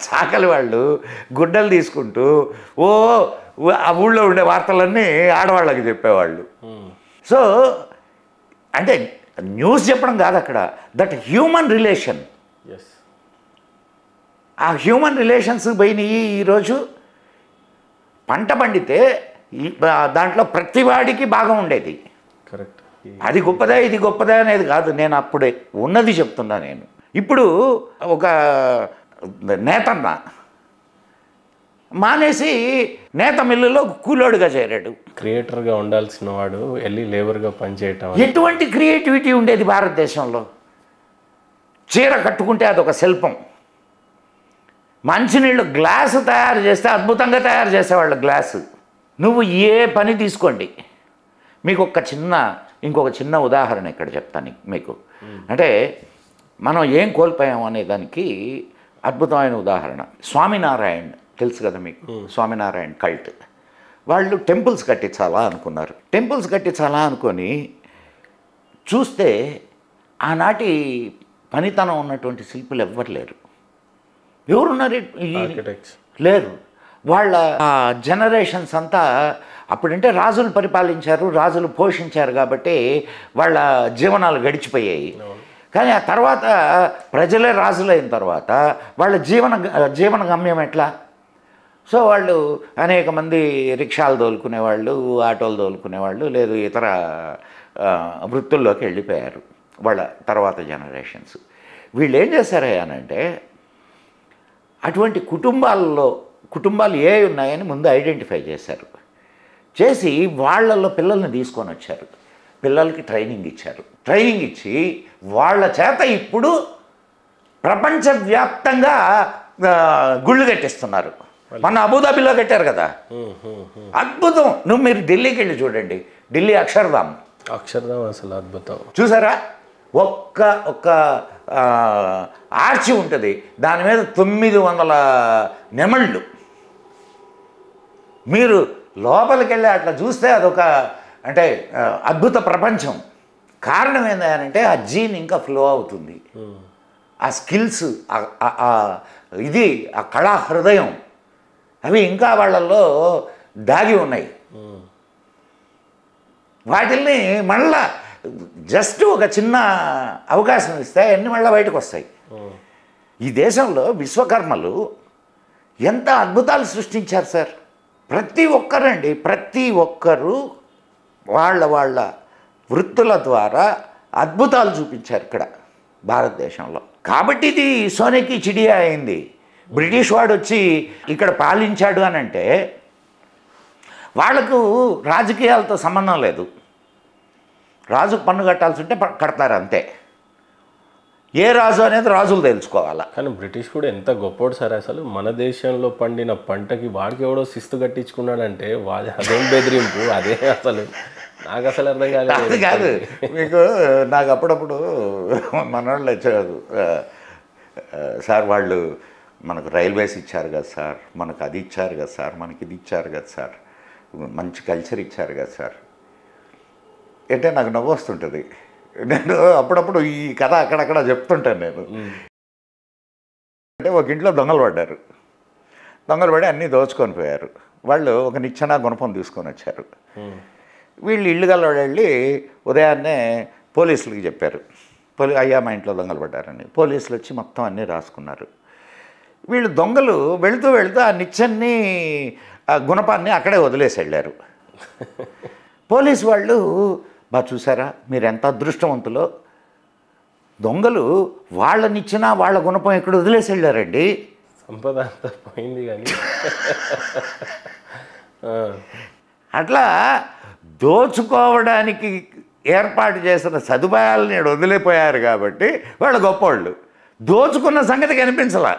చాకలి వాళ్ళు గుడ్డలు తీసుకుంటూ ఆ ఊళ్ళో ఉండే వార్తలన్నీ ఆడవాళ్ళకి చెప్పేవాళ్ళు. సో అంటే న్యూస్ చెప్పడం కాదు అక్కడ, దట్ హ్యూమన్ రిలేషన్. ఆ హ్యూమన్ రిలేషన్స్ పోయినాయి. ఈరోజు పంట పండితే దాంట్లో ప్రతివాడికి భాగం ఉండేది. కరెక్ట్. అది గొప్పదా ఇది గొప్పదా అనేది కాదు, నేను అప్పుడే ఉన్నది చెప్తున్నా. నేను ఇప్పుడు ఒక నేతన్న మానేసి నేత మిల్లులో కూలోడుగా చేరాడు. క్రియేటర్గా ఉండాల్సిన వాడు వెళ్ళి లేబర్గా పనిచేయటం. ఎటువంటి క్రియేటివిటీ ఉండేది భారతదేశంలో? చీర కట్టుకుంటే అదొక శిల్పం. మంచినీళ్ళు గ్లాసు తయారు చేస్తే అద్భుతంగా తయారు చేసేవాళ్ళు గ్లాసు. నువ్వు ఏ పని తీసుకోండి, మీకు ఇంకొక చిన్న ఉదాహరణ ఇక్కడ చెప్తాను మీకు. అంటే మనం ఏం కోల్పోయాం అనే దానికి అద్భుతమైన ఉదాహరణ స్వామినారాయణ్ తెలుసు కదా మీకు. స్వామినారాయణ్ కల్ట్ వాళ్ళు టెంపుల్స్ కట్టించాలా అనుకున్నారు. టెంపుల్స్ కట్టించాలా అనుకొని చూస్తే ఆనాటి పనితనం ఉన్నటువంటి శిల్పులు ఎవ్వరు లేరు. ఎవరున్నారు? లేరు. వాళ్ళ జనరేషన్స్ అంతా అప్పుడంటే రాజులు పరిపాలించారు, రాజులు పోషించారు కాబట్టి వాళ్ళ జీవనాలు గడిచిపోయాయి. కానీ ఆ తర్వాత ప్రజలే రాజులైన తర్వాత వాళ్ళ జీవన గమ్యం ఎట్లా? సో వాళ్ళు అనేక మంది రిక్షాలు తోలుకునేవాళ్ళు, ఆటోలు తోలుకునేవాళ్ళు, లేదు ఇతర వృత్తుల్లోకి వెళ్ళిపోయారు వాళ్ళ తర్వాత జనరేషన్స్. వీళ్ళు ఏం చేశారు అనంటే అటువంటి కుటుంబాలు ఏ ఉన్నాయని ముందు ఐడెంటిఫై చేశారు. చేసి వాళ్ళల్లో పిల్లల్ని తీసుకొని వచ్చారు, పిల్లలకి ట్రైనింగ్ ఇచ్చారు. ట్రైనింగ్ ఇచ్చి వాళ్ళ చేత ఇప్పుడు ప్రపంచవ్యాప్తంగా గుళ్ళు కట్టిస్తున్నారు. మన అబుదాబిలో కట్టారు కదా, అద్భుతం. మీరు ఢిల్లీకి వెళ్ళి చూడండి, ఢిల్లీ అక్షర్ధామ్ అసలు అద్భుతం. చూసారా? ఒక్క ఆర్చి ఉంటుంది, దాని మీద 900 నెమళ్ళు. మీరు లోపలికి వెళ్ళి అట్లా చూస్తే అదొక అంటే అద్భుత ప్రపంచం. కారణం ఏంటంటే ఆ జీన్ ఇంకా ఫ్లో అవుతుంది, ఆ స్కిల్స్, ఇది ఆ కళా హృదయం అవి ఇంకా వాళ్ళల్లో దాగి ఉన్నాయి. వాటిల్ని మళ్ళా జస్ట్ ఒక చిన్న అవకాశం ఇస్తే అన్నీ మళ్ళీ బయటకు వస్తాయి. ఈ దేశంలో విశ్వకర్మలు ఎంత అద్భుతాలు సృష్టించారు సార్. ప్రతి ఒక్కరు వాళ్ళ వృత్తుల ద్వారా అద్భుతాలు చూపించారు ఇక్కడ భారతదేశంలో. కాబట్టి ఇది సోనేకి చిడియా అయింది. బ్రిటిష్ వాడు వచ్చి ఇక్కడ పాలించాడు అని అంటే వాళ్లకు రాజకీయాలతో సంబంధం లేదు. రాజుకు పన్ను కట్టాల్సి ఉంటే కడతారు అంతే. ఏ రాజు అనేది రాజులు తెలుసుకోవాలా. కానీ బ్రిటిష్ కూడా ఎంత గొప్పోడు సార్. అసలు మన దేశంలో పండిన పంటకి వాడికి ఎవడో శిస్తు కట్టించుకున్నాడంటే అదేం బెదిరింపు, అదే అసలు నాకు అసలు అర్థం కాలేదు. అది కాదు మీకు, నాకు అప్పుడప్పుడు మనోళ్ళు వచ్చారు సార్, వాళ్ళు మనకు రైల్వేస్ ఇచ్చారు కదా సార్, మనకు అది ఇచ్చారు కదా సార్, మనకి ఇది ఇచ్చారు కదా సార్, మంచి కల్చర్ ఇచ్చారు కదా సార్ అంటే నాకు నవ్వు వస్తుంటుంది. నేను అప్పుడప్పుడు ఈ కథ అక్కడక్కడ చెప్తుంటాను నేను. అంటే ఒక ఇంట్లో దొంగలు పడి అన్నీ దోచుకొని పోయారు. వాళ్ళు ఒక నిచ్చెన గుణపం తీసుకొని వచ్చారు. వీళ్ళు ఇల్లు గల్లోడు వెళ్ళి ఉదయాన్నే పోలీసులకి చెప్పారు, అయ్యా మా ఇంట్లో దొంగలు పడ్డారని. పోలీసులు వచ్చి మొత్తం అన్నీ రాసుకున్నారు. వీళ్ళు దొంగలు వెళుతూ ఆ నిచ్చెన్ని ఆ గుణపాన్ని అక్కడే వదిలేసి వెళ్ళారు. పోలీసు వాళ్ళు చూసారా మీరు ఎంత అదృష్టవంతులో, దొంగలు వాళ్ళనిచ్చినా వాళ్ళ గుణపం ఎక్కడ వదిలేసి వెళ్ళారండి. సంపద అంతా పోయింది. కానీ అట్లా దోచుకోవడానికి ఏర్పాటు చేసిన సదుపాయాలని వదిలిపోయారు కాబట్టి వాళ్ళు గొప్పవాళ్ళు. దోచుకున్న సంగతి కనిపించలే.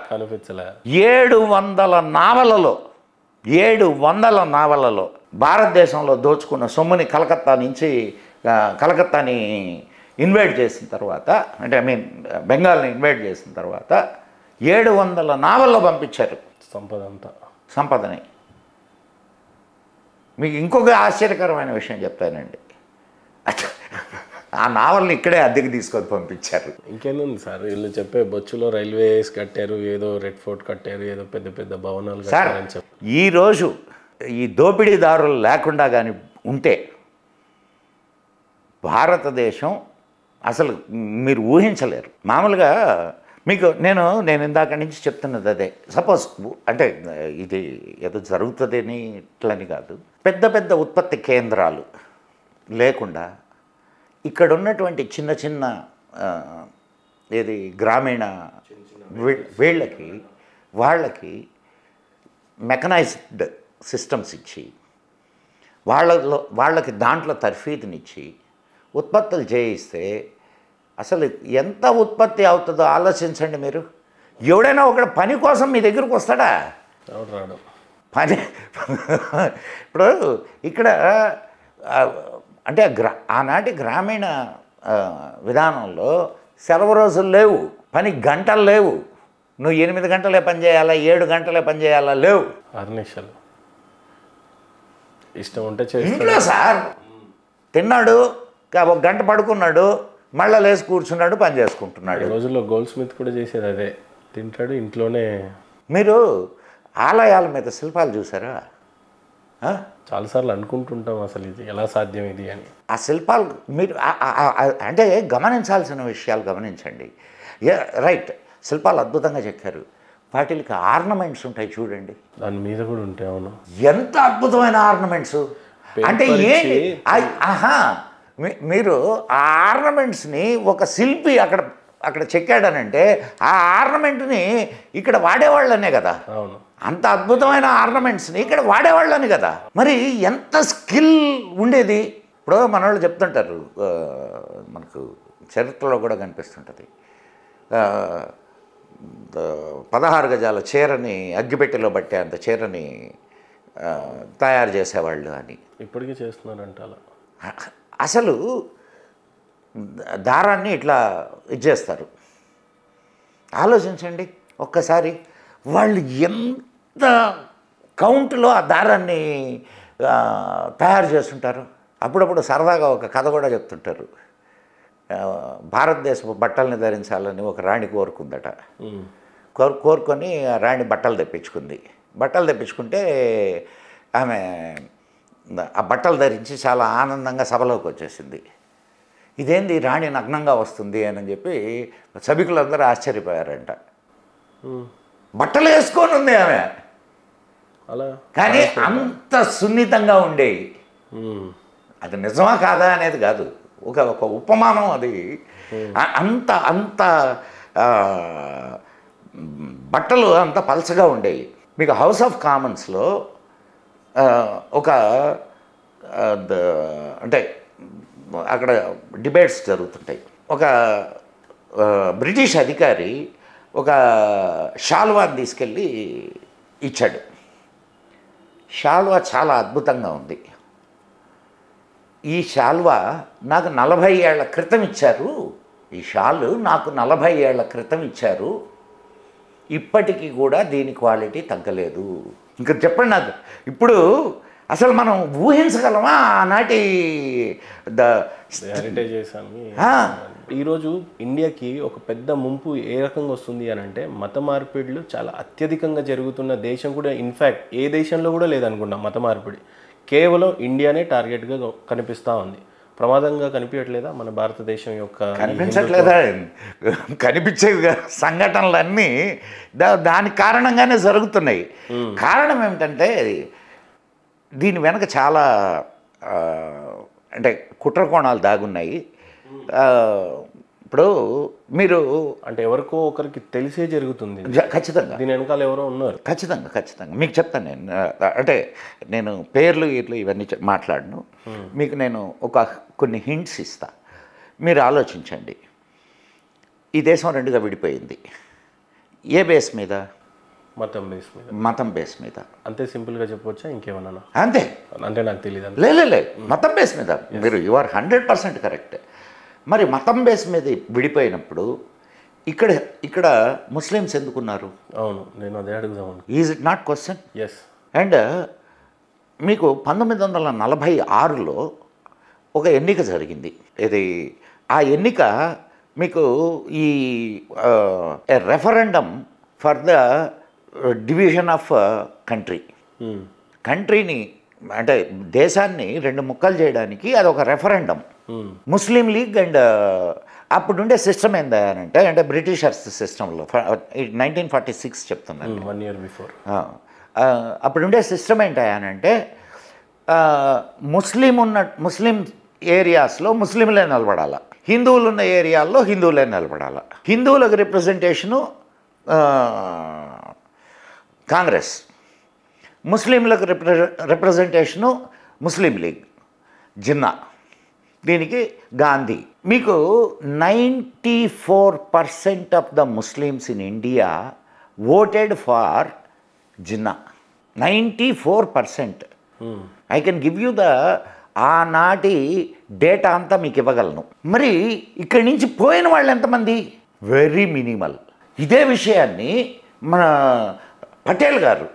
700 నావలలో భారతదేశంలో దోచుకున్న సొమ్ముని కలకత్తాని ఇన్వైట్ చేసిన తర్వాత, అంటే బెంగాల్ని ఇన్వైట్ చేసిన తర్వాత 700 నావల్లో పంపించారు సంపదని. మీకు ఇంకొక ఆశ్చర్యకరమైన విషయం చెప్తానండి, ఆ నావల్ని ఇక్కడే అద్దెకి తీసుకొని పంపించారు. ఇంకేముంది సార్, వీళ్ళు చెప్పే బొచ్చులో రైల్వేస్ కట్టారు, ఏదో రెడ్ ఫోర్ట్ కట్టారు, ఏదో పెద్ద పెద్ద భవనాలు కట్టారని చెప్పి. ఈరోజు ఈ దోపిడీదారులు లేకుండా కానీ ఉంటే భారతదేశం అసలు మీరు ఊహించలేరు. మామూలుగా మీకు నేను ఇందాక నుంచి చెప్తున్నది అదే. సపోజ్ అంటే ఇది ఏదో జరుగుతుందని ఇట్లని కాదు, పెద్ద పెద్ద ఉత్పత్తి కేంద్రాలు లేకుండా ఇక్కడ ఉన్నటువంటి చిన్న చిన్న ఏది గ్రామీణ వాళ్ళకి మెకనైజ్డ్ సిస్టమ్స్ ఇచ్చి వాళ్ళకి దాంట్లో తర్ఫీదునిచ్చి ఉత్పత్తులు చేయిస్తే అసలు ఎంత ఉత్పత్తి అవుతుందో ఆలోచించండి మీరు. ఎవడైనా ఒకడు పని కోసం మీ దగ్గరకు వస్తాడా? రాడు. పని ఇప్పుడు ఇక్కడ అంటే ఆనాటి గ్రామీణ విధానంలో సెలవు రోజులు లేవు, పని గంటలు లేవు, నువ్వు 8 గంటలే పని చేయాలా 7 గంటలే పని చేయాలా లేవు. 6 నిమిషాలు ఇష్టం ఉంటే ఇంట్లో సార్ తిన్నాడు, ఒక గంట పడుకున్నాడు, మళ్ళీ లేచి కూర్చున్నాడు, పని చేసుకుంటున్నాడు. రోజుల్లో గోల్డ్ స్మిత్ కూడా చేసేది అదే, తింటాడు ఇంట్లోనే. మీరు ఆలయాల మీద శిల్పాలు చూసారా? చాలాసార్లు అనుకుంటుంటాం అసలు ఇది ఎలా సాధ్యం ఇది అని. ఆ శిల్పాలు మీరు అంటే గమనించాల్సిన విషయాలు గమనించండి. రైట్, శిల్పాలు అద్భుతంగా చెక్కారు, వాటికి ఆర్నమెంట్స్ ఉంటాయి చూడండి, దాని మీద కూడా ఉంటాయి. అవును, ఎంత అద్భుతమైన ఆర్నమెంట్స్ అంటే మీరు ఆ ఆర్నమెంట్స్ని ఒక శిల్పి అక్కడ చెక్కాడనంటే ఆ ఆర్నమెంట్ని ఇక్కడ వాడేవాళ్ళనే కదా. అవును, అంత అద్భుతమైన ఆర్నమెంట్స్ని ఇక్కడ వాడేవాళ్ళని కదా. మరి ఎంత స్కిల్ ఉండేది. ఇప్పుడు మన వాళ్ళు చెప్తుంటారు, మనకు చరిత్రలో కూడా కనిపిస్తుంటుంది, 16 గజాల చీరని అగ్గిపెట్టెలో బట్టే అంత చీరని తయారు చేసేవాళ్ళు అని. ఇప్పటికీ చేస్తున్నారంట అలా. అసలు దారాన్ని ఇట్లా ఇచ్చేస్తారు. ఆలోచించండి ఒక్కసారి, వాళ్ళు ఎంత కౌంట్లో ఆ దారాన్ని తయారు చేస్తుంటారు. అప్పుడప్పుడు సరదాగా ఒక కథ కూడా చెప్తుంటారు. భారతదేశపు బట్టల్ని ధరించాలని ఒక రాణి కోరుకుందట. కోరుకొని ఆ రాణి బట్టలు తెప్పించుకుంది. బట్టలు తెప్పించుకుంటే ఆమె ఆ బట్టలు ధరించి చాలా ఆనందంగా సభలోకి వచ్చేసింది. ఇదేంది రాణి నగ్నంగా వస్తుంది అని చెప్పి సభికులందరూ ఆశ్చర్యపోయారంట. బట్టలు వేసుకొని ఉంది ఆమె, అలా కానీ అంత సున్నితంగా ఉండేవి. అది నిజమా కాదా అనేది కాదు, ఒక ఉపమానం అది. అంత అంత బట్టలు అంత పలచగా ఉండేవి. మీకు హౌస్ ఆఫ్ కామన్స్లో ఒక అంటే అక్కడ డిబేట్స్ జరుగుతుంటాయి. ఒక బ్రిటిష్ అధికారి ఒక షాల్వాని తీసుకెళ్ళి ఇచ్చాడు. షాల్వా చాలా అద్భుతంగా ఉంది. ఈ షాల్వా నాకు 40 ఏళ్ల క్రితం ఇచ్చారు, ఈ షాలు నాకు 40 ఏళ్ల క్రితం ఇచ్చారు, ఇప్పటికీ కూడా దీని క్వాలిటీ తగ్గలేదు. ఇంకా చెప్పండి నాకు, ఇప్పుడు అసలు మనం ఊహించగలమా ఆనాటి హెరిటేజెస్ అని. ఈరోజు ఇండియాకి ఒక పెద్ద ముంపు ఏ రకంగా వస్తుంది అని అంటే, మత మార్పిడులు చాలా అత్యధికంగా జరుగుతున్న దేశం కూడా, ఇన్ఫ్యాక్ట్ ఏ దేశంలో కూడా లేదనుకుంటా మత మార్పిడి. కేవలం ఇండియానే టార్గెట్గా కనిపిస్తూ ఉంది. ప్రమాదంగా కనిపించట్లేదా మన భారతదేశం యొక్క? కనిపించట్లేదా? కనిపించే సంఘటనలన్నీ దాని కారణంగానే జరుగుతున్నాయి. కారణం ఏమిటంటే దీని వెనక చాలా అంటే కుట్రకోణాలు దాగున్నాయి. ఇప్పుడు మీరు అంటే ఎవరికో ఒకరికి తెలిసే జరుగుతుంది ఖచ్చితంగా, దీని వెనకాల ఎవరో ఉన్నారు. ఖచ్చితంగా మీకు చెప్తాను నేను. అంటే నేను పేర్లు ఇవన్నీ మాట్లాడను, మీకు నేను కొన్ని హింట్స్ ఇస్తా, మీరు ఆలోచించండి. ఈ దేశం 2గా విడిపోయింది. ఏ బేస్ మీద? మతం బేస్ మీద. అంతే సింపుల్గా చెప్పవచ్చా, ఇంకేమన్నా? అంతే. అంటే నాకు తెలియదు. లే మతం బేస్ మీద మీరు యు ఆర్ 100% కరెక్ట్. మరి మతం బేస్ మీద విడిపోయినప్పుడు ఇక్కడ ముస్లిమ్స్ ఎందుకున్నారు? అవును, నేను అదే అడుగుదాం. Is it not question? Yes. And మీకు 1946లో ఒక ఎన్నిక జరిగింది. ఇది ఆ ఎన్నిక మీకు ఈ referendum for the division of కంట్రీని అంటే దేశాన్ని 2 ముక్కలు చేయడానికి అది ఒక రెఫరెండం. ముస్లిం లీగ్ అండ్ అప్పుడుండే సిస్టమ్ ఏందంటే అంటే బ్రిటిషర్స్ సిస్టంలో 1946 చెప్తున్నాను. 1 year బిఫోర్. అప్పుడుండే సిస్టమ్ ఏంటంటే ముస్లిం ఏరియాస్లో ముస్లింలే నిలబడాలి, హిందువులు ఉన్న ఏరియాల్లో హిందువులే నిలబడాలి. హిందువులకు రిప్రజెంటేషను కాంగ్రెస్, ముస్లింలకు రిప్రజెంటేషను ముస్లిం లీగ్, జిన్నా, దీనికి గాంధీ. మీకు 94% of the Muslims in India voted for Jinnah. 94%. I can give you the ఆనాటి డేటా అంతా మీకు ఇవ్వగలను. మరి ఇక్కడి నుంచి పోయిన వాళ్ళు ఎంతమంది? Very minimal. ఇదే విషయాన్ని మన పటేల్ గారు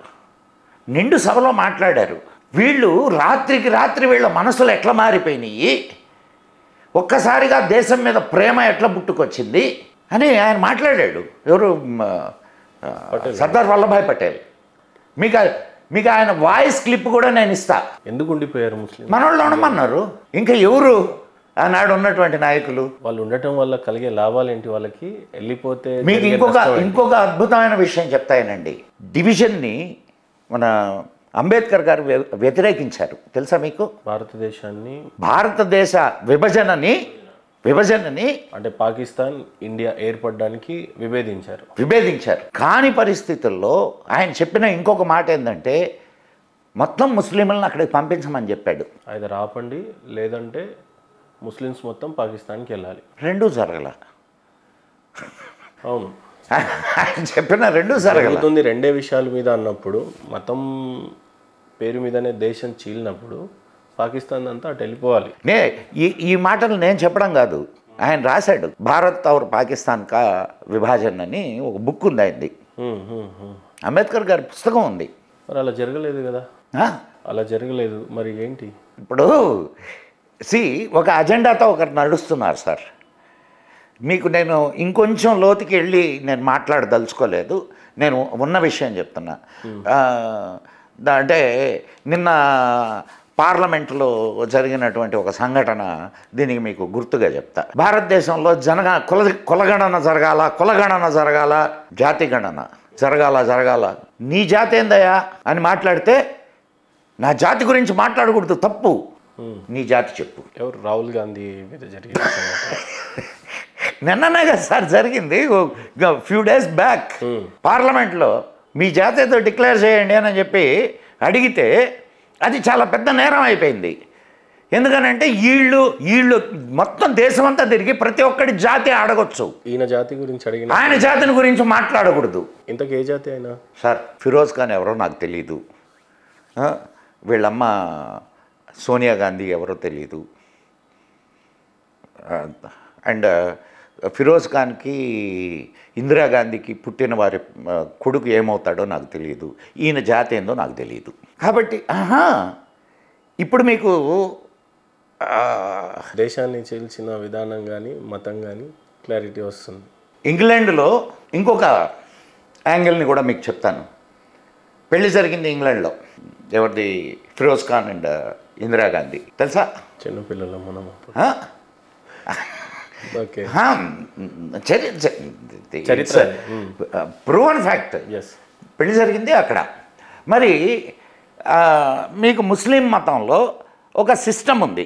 నిండు సభలో మాట్లాడారు. వీళ్ళు రాత్రికి రాత్రి వీళ్ళ మనసులు ఎట్లా మారిపోయినాయి, ఒక్కసారిగా దేశం మీద ప్రేమ ఎట్లా పుట్టుకొచ్చింది అని ఆయన మాట్లాడాడు. ఎవరు? సర్దార్ వల్లభాయ్ పటేల్. మీకు ఆయన వాయిస్ క్లిప్ కూడా నేను ఇస్తా. ఎందుకు ఉండిపోయారు ముస్లిం? మనోళ్ళు ఉండమన్నారు. ఇంకా ఎవరు ఆనాడు ఉన్నటువంటి నాయకులు? వాళ్ళు ఉండటం వల్ల కలిగే లాభాలు ఏంటి వాళ్ళకి? వెళ్ళిపోతే మీకు ఇంకొక అద్భుతమైన విషయం చెప్తాయనండి. డివిజన్ని మన అంబేద్కర్ గారు వ్యతిరేకించారు, తెలుసా మీకు? భారతదేశ విభజనని అంటే పాకిస్తాన్ ఇండియా ఏర్పడడానికి విభేదించారు. కాని పరిస్థితుల్లో ఆయన చెప్పిన ఇంకొక మాట ఏంటంటే మొత్తం ముస్లింలను అక్కడికి పంపించమని చెప్పాడు. అయితే ఆపండి, లేదంటే ముస్లిమ్స్ మొత్తం పాకిస్తాన్కి వెళ్ళాలి. రెండూ జరగల. అవును, ఆయన చెప్పిన రెండూ జరగలుగుతుంది. రెండే విషయాల మీద అన్నప్పుడు, మతం పేరు మీదనే దేశం చీలినప్పుడు పాకిస్తాన్ అంతా అటు వెళ్ళిపోవాలి. ఈ మాటలు నేను చెప్పడం కాదు, ఆయన రాశాడు. భారత్ ఔర్ పాకిస్తాన్ కా విభాజన్ అని ఒక బుక్ ఉంది ఆయనది. అంబేద్కర్ గారి పుస్తకం ఉంది. మరి అలా జరగలేదు కదా? అలా జరగలేదు, మరి ఏంటి? ఇప్పుడు ఒక అజెండాతో ఒకరు నడుస్తున్నారు సార్. మీకు నేను ఇంకొంచెం లోతుకి వెళ్ళి నేను మాట్లాడదలుచుకోలేదు, నేను ఉన్న విషయం చెప్తున్నా. అంటే నిన్న పార్లమెంట్లో జరిగినటువంటి ఒక సంఘటన దీనికి మీకు గుర్తుగా చెప్తా. భారతదేశంలో కులగణన జరగాల, జాతి గణన జరగాల. నీ జాతి ఏందయ్యా అని మాట్లాడితే నా జాతి గురించి మాట్లాడకూడదు, తప్పు. నీ జాతి చెప్పు. ఎవరు? రాహుల్ గాంధీ మీద జరిగింది నిన్ననే కదా సార్ జరిగింది, ఫ్యూ డేస్ బ్యాక్. పార్లమెంట్లో మీ జాతి ఏదో డిక్లేర్ చేయండి అని చెప్పి అడిగితే అది చాలా పెద్ద నేరం అయిపోయింది. ఎందుకనంటే వీళ్ళు మొత్తం దేశం అంతా తిరిగి ప్రతి ఒక్కటి జాతి అడగొచ్చు. ఈయన జాతి గురించి అడిగిన ఆయన జాతిని గురించి మాట్లాడకూడదు. ఇంతకు ఏ జాతి అయినా సార్? ఫిరోజ్ ఖాన్ ఎవరో నాకు తెలీదు, వీళ్ళమ్మ సోనియా గాంధీ ఎవరో తెలీదు, అండ్ ఫిరోజ్ ఖాన్కి ఇందిరాగాంధీకి పుట్టిన వారి కొడుకు ఏమవుతాడో నాకు తెలియదు, ఈయన జాతి ఏందో నాకు తెలియదు. కాబట్టి ఇప్పుడు మీకు దేశాన్ని చీల్చిన విధానం కానీ మతం కానీ క్లారిటీ వస్తుంది. ఇంగ్లాండ్లో ఇంకొక యాంగిల్ని కూడా మీకు చెప్తాను. పెళ్లి జరిగింది ఇంగ్లాండ్లో, ఎవరిది? ఫిరోజ్ ఖాన్ అండ్ ఇందిరాగాంధీ. తెలుసా? చిన్నపిల్లలు మనం. Proven fact. పెళ్లి జరిగింది అక్కడ. మరి మీకు ముస్లిం మతంలో ఒక సిస్టమ్ ఉంది.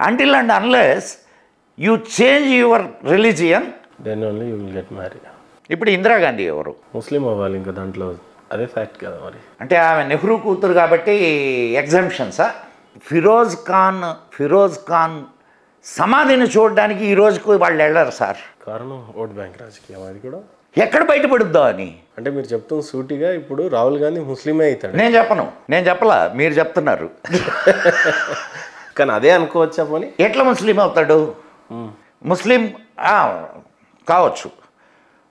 Until and unless you change your religion then only you will get married. ఇప్పుడు ఇందిరాగాంధీ ఎవరు? ముస్లిం అవ్వాలి, ఇంకా దాంట్లో అదే ఫ్యాక్ట్ కదా మరి. అంటే ఆమె నెహ్రూ కూతురు కాబట్టి ఎగ్జామ్షన్సా? ఫిరోజ్ ఖాన్ సమాధిని చూడడానికి ఈ రోజుకు వాళ్ళు వెళ్ళరు సార్. కారణం ఓట్ బ్యాంక్ రాజకీయం. అది కూడా ఎక్కడ బయటపడుద్దా అని. అంటే మీరు చెప్తున్న సూటిగా ఇప్పుడు రాహుల్ గాంధీ ముస్లిమే అవుతాడు. నేను చెప్పలా, మీరు చెప్తున్నారు. కానీ అదే అనుకోవచ్చా పోనీ? ఎట్లా ముస్లిం అవుతాడు? ముస్లిం కావచ్చు,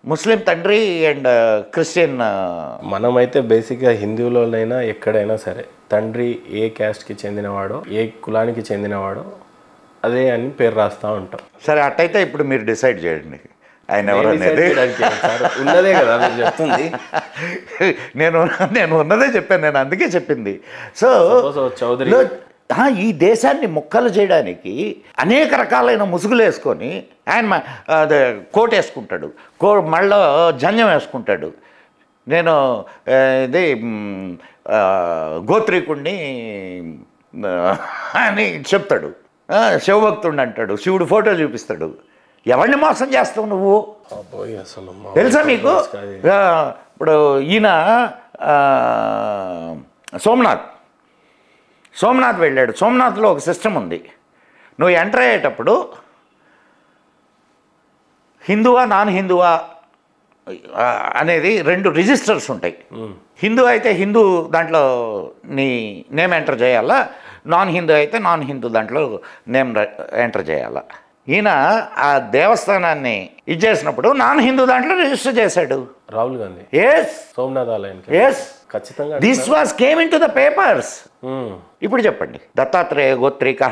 ముస్లిం తండ్రి అండ్ క్రిస్టియన్. మనమైతే బేసిక్గా హిందువులోనైనా ఎక్కడైనా సరే తండ్రి ఏ క్యాస్ట్కి చెందినవాడో, ఏ కులానికి చెందినవాడో అదే అని పేరు రాస్తూ ఉంటాం. సరే, అట్టయితే ఇప్పుడు మీరు డిసైడ్ చేయండి ఆయన ఎవరనేది. ఉన్నదే కదా మీరు చెప్తుంది. నేను ఉన్నదే చెప్పాను, నేను అందుకే చెప్పింది. సో చౌదరి ఈ దేశాన్ని ముక్కలు చేయడానికి అనేక రకాలైన ముసుగులు వేసుకొని ఆయన అదే కోట్ వేసుకుంటాడు, మళ్ళీ జంజం వేసుకుంటాడు. నేను ఇది గోత్రీకుడిని అని చెప్తాడు, శివభక్తుడిని అంటాడు, శివుడు ఫోటో చూపిస్తాడు. ఎవరిని మోసం చేస్తావు నువ్వు? తెలుసా మీకు? ఇప్పుడు ఈయన సోమనాథ్ వెళ్ళాడు. సోమనాథ్లో ఒక సిస్టమ్ ఉంది. నువ్వు ఎంటర్ అయ్యేటప్పుడు హిందువా నాన్ హిందువా అనేది 2 రిజిస్టర్స్ ఉంటాయి. హిందూ అయితే హిందూ దాంట్లో నీ నేమ్ ఎంటర్ చేయాలా, నాన్ హిందూ అయితే నాన్ హిందూ దాంట్లో నేమ్ ఎంటర్ చేయాలా. ఈయన ఆ దేవస్థానాన్ని ఇది చేసినప్పుడు నాన్ హిందూ దాంట్లో రిజిస్టర్ చేశాడు. రాహుల్ గాంధీ సోమనాథ్ ఆలయానికి ఖచ్చితంగా this was came in to the papers. ఇప్పుడు చెప్పండి, దత్తాత్రేయ గోత్రిక,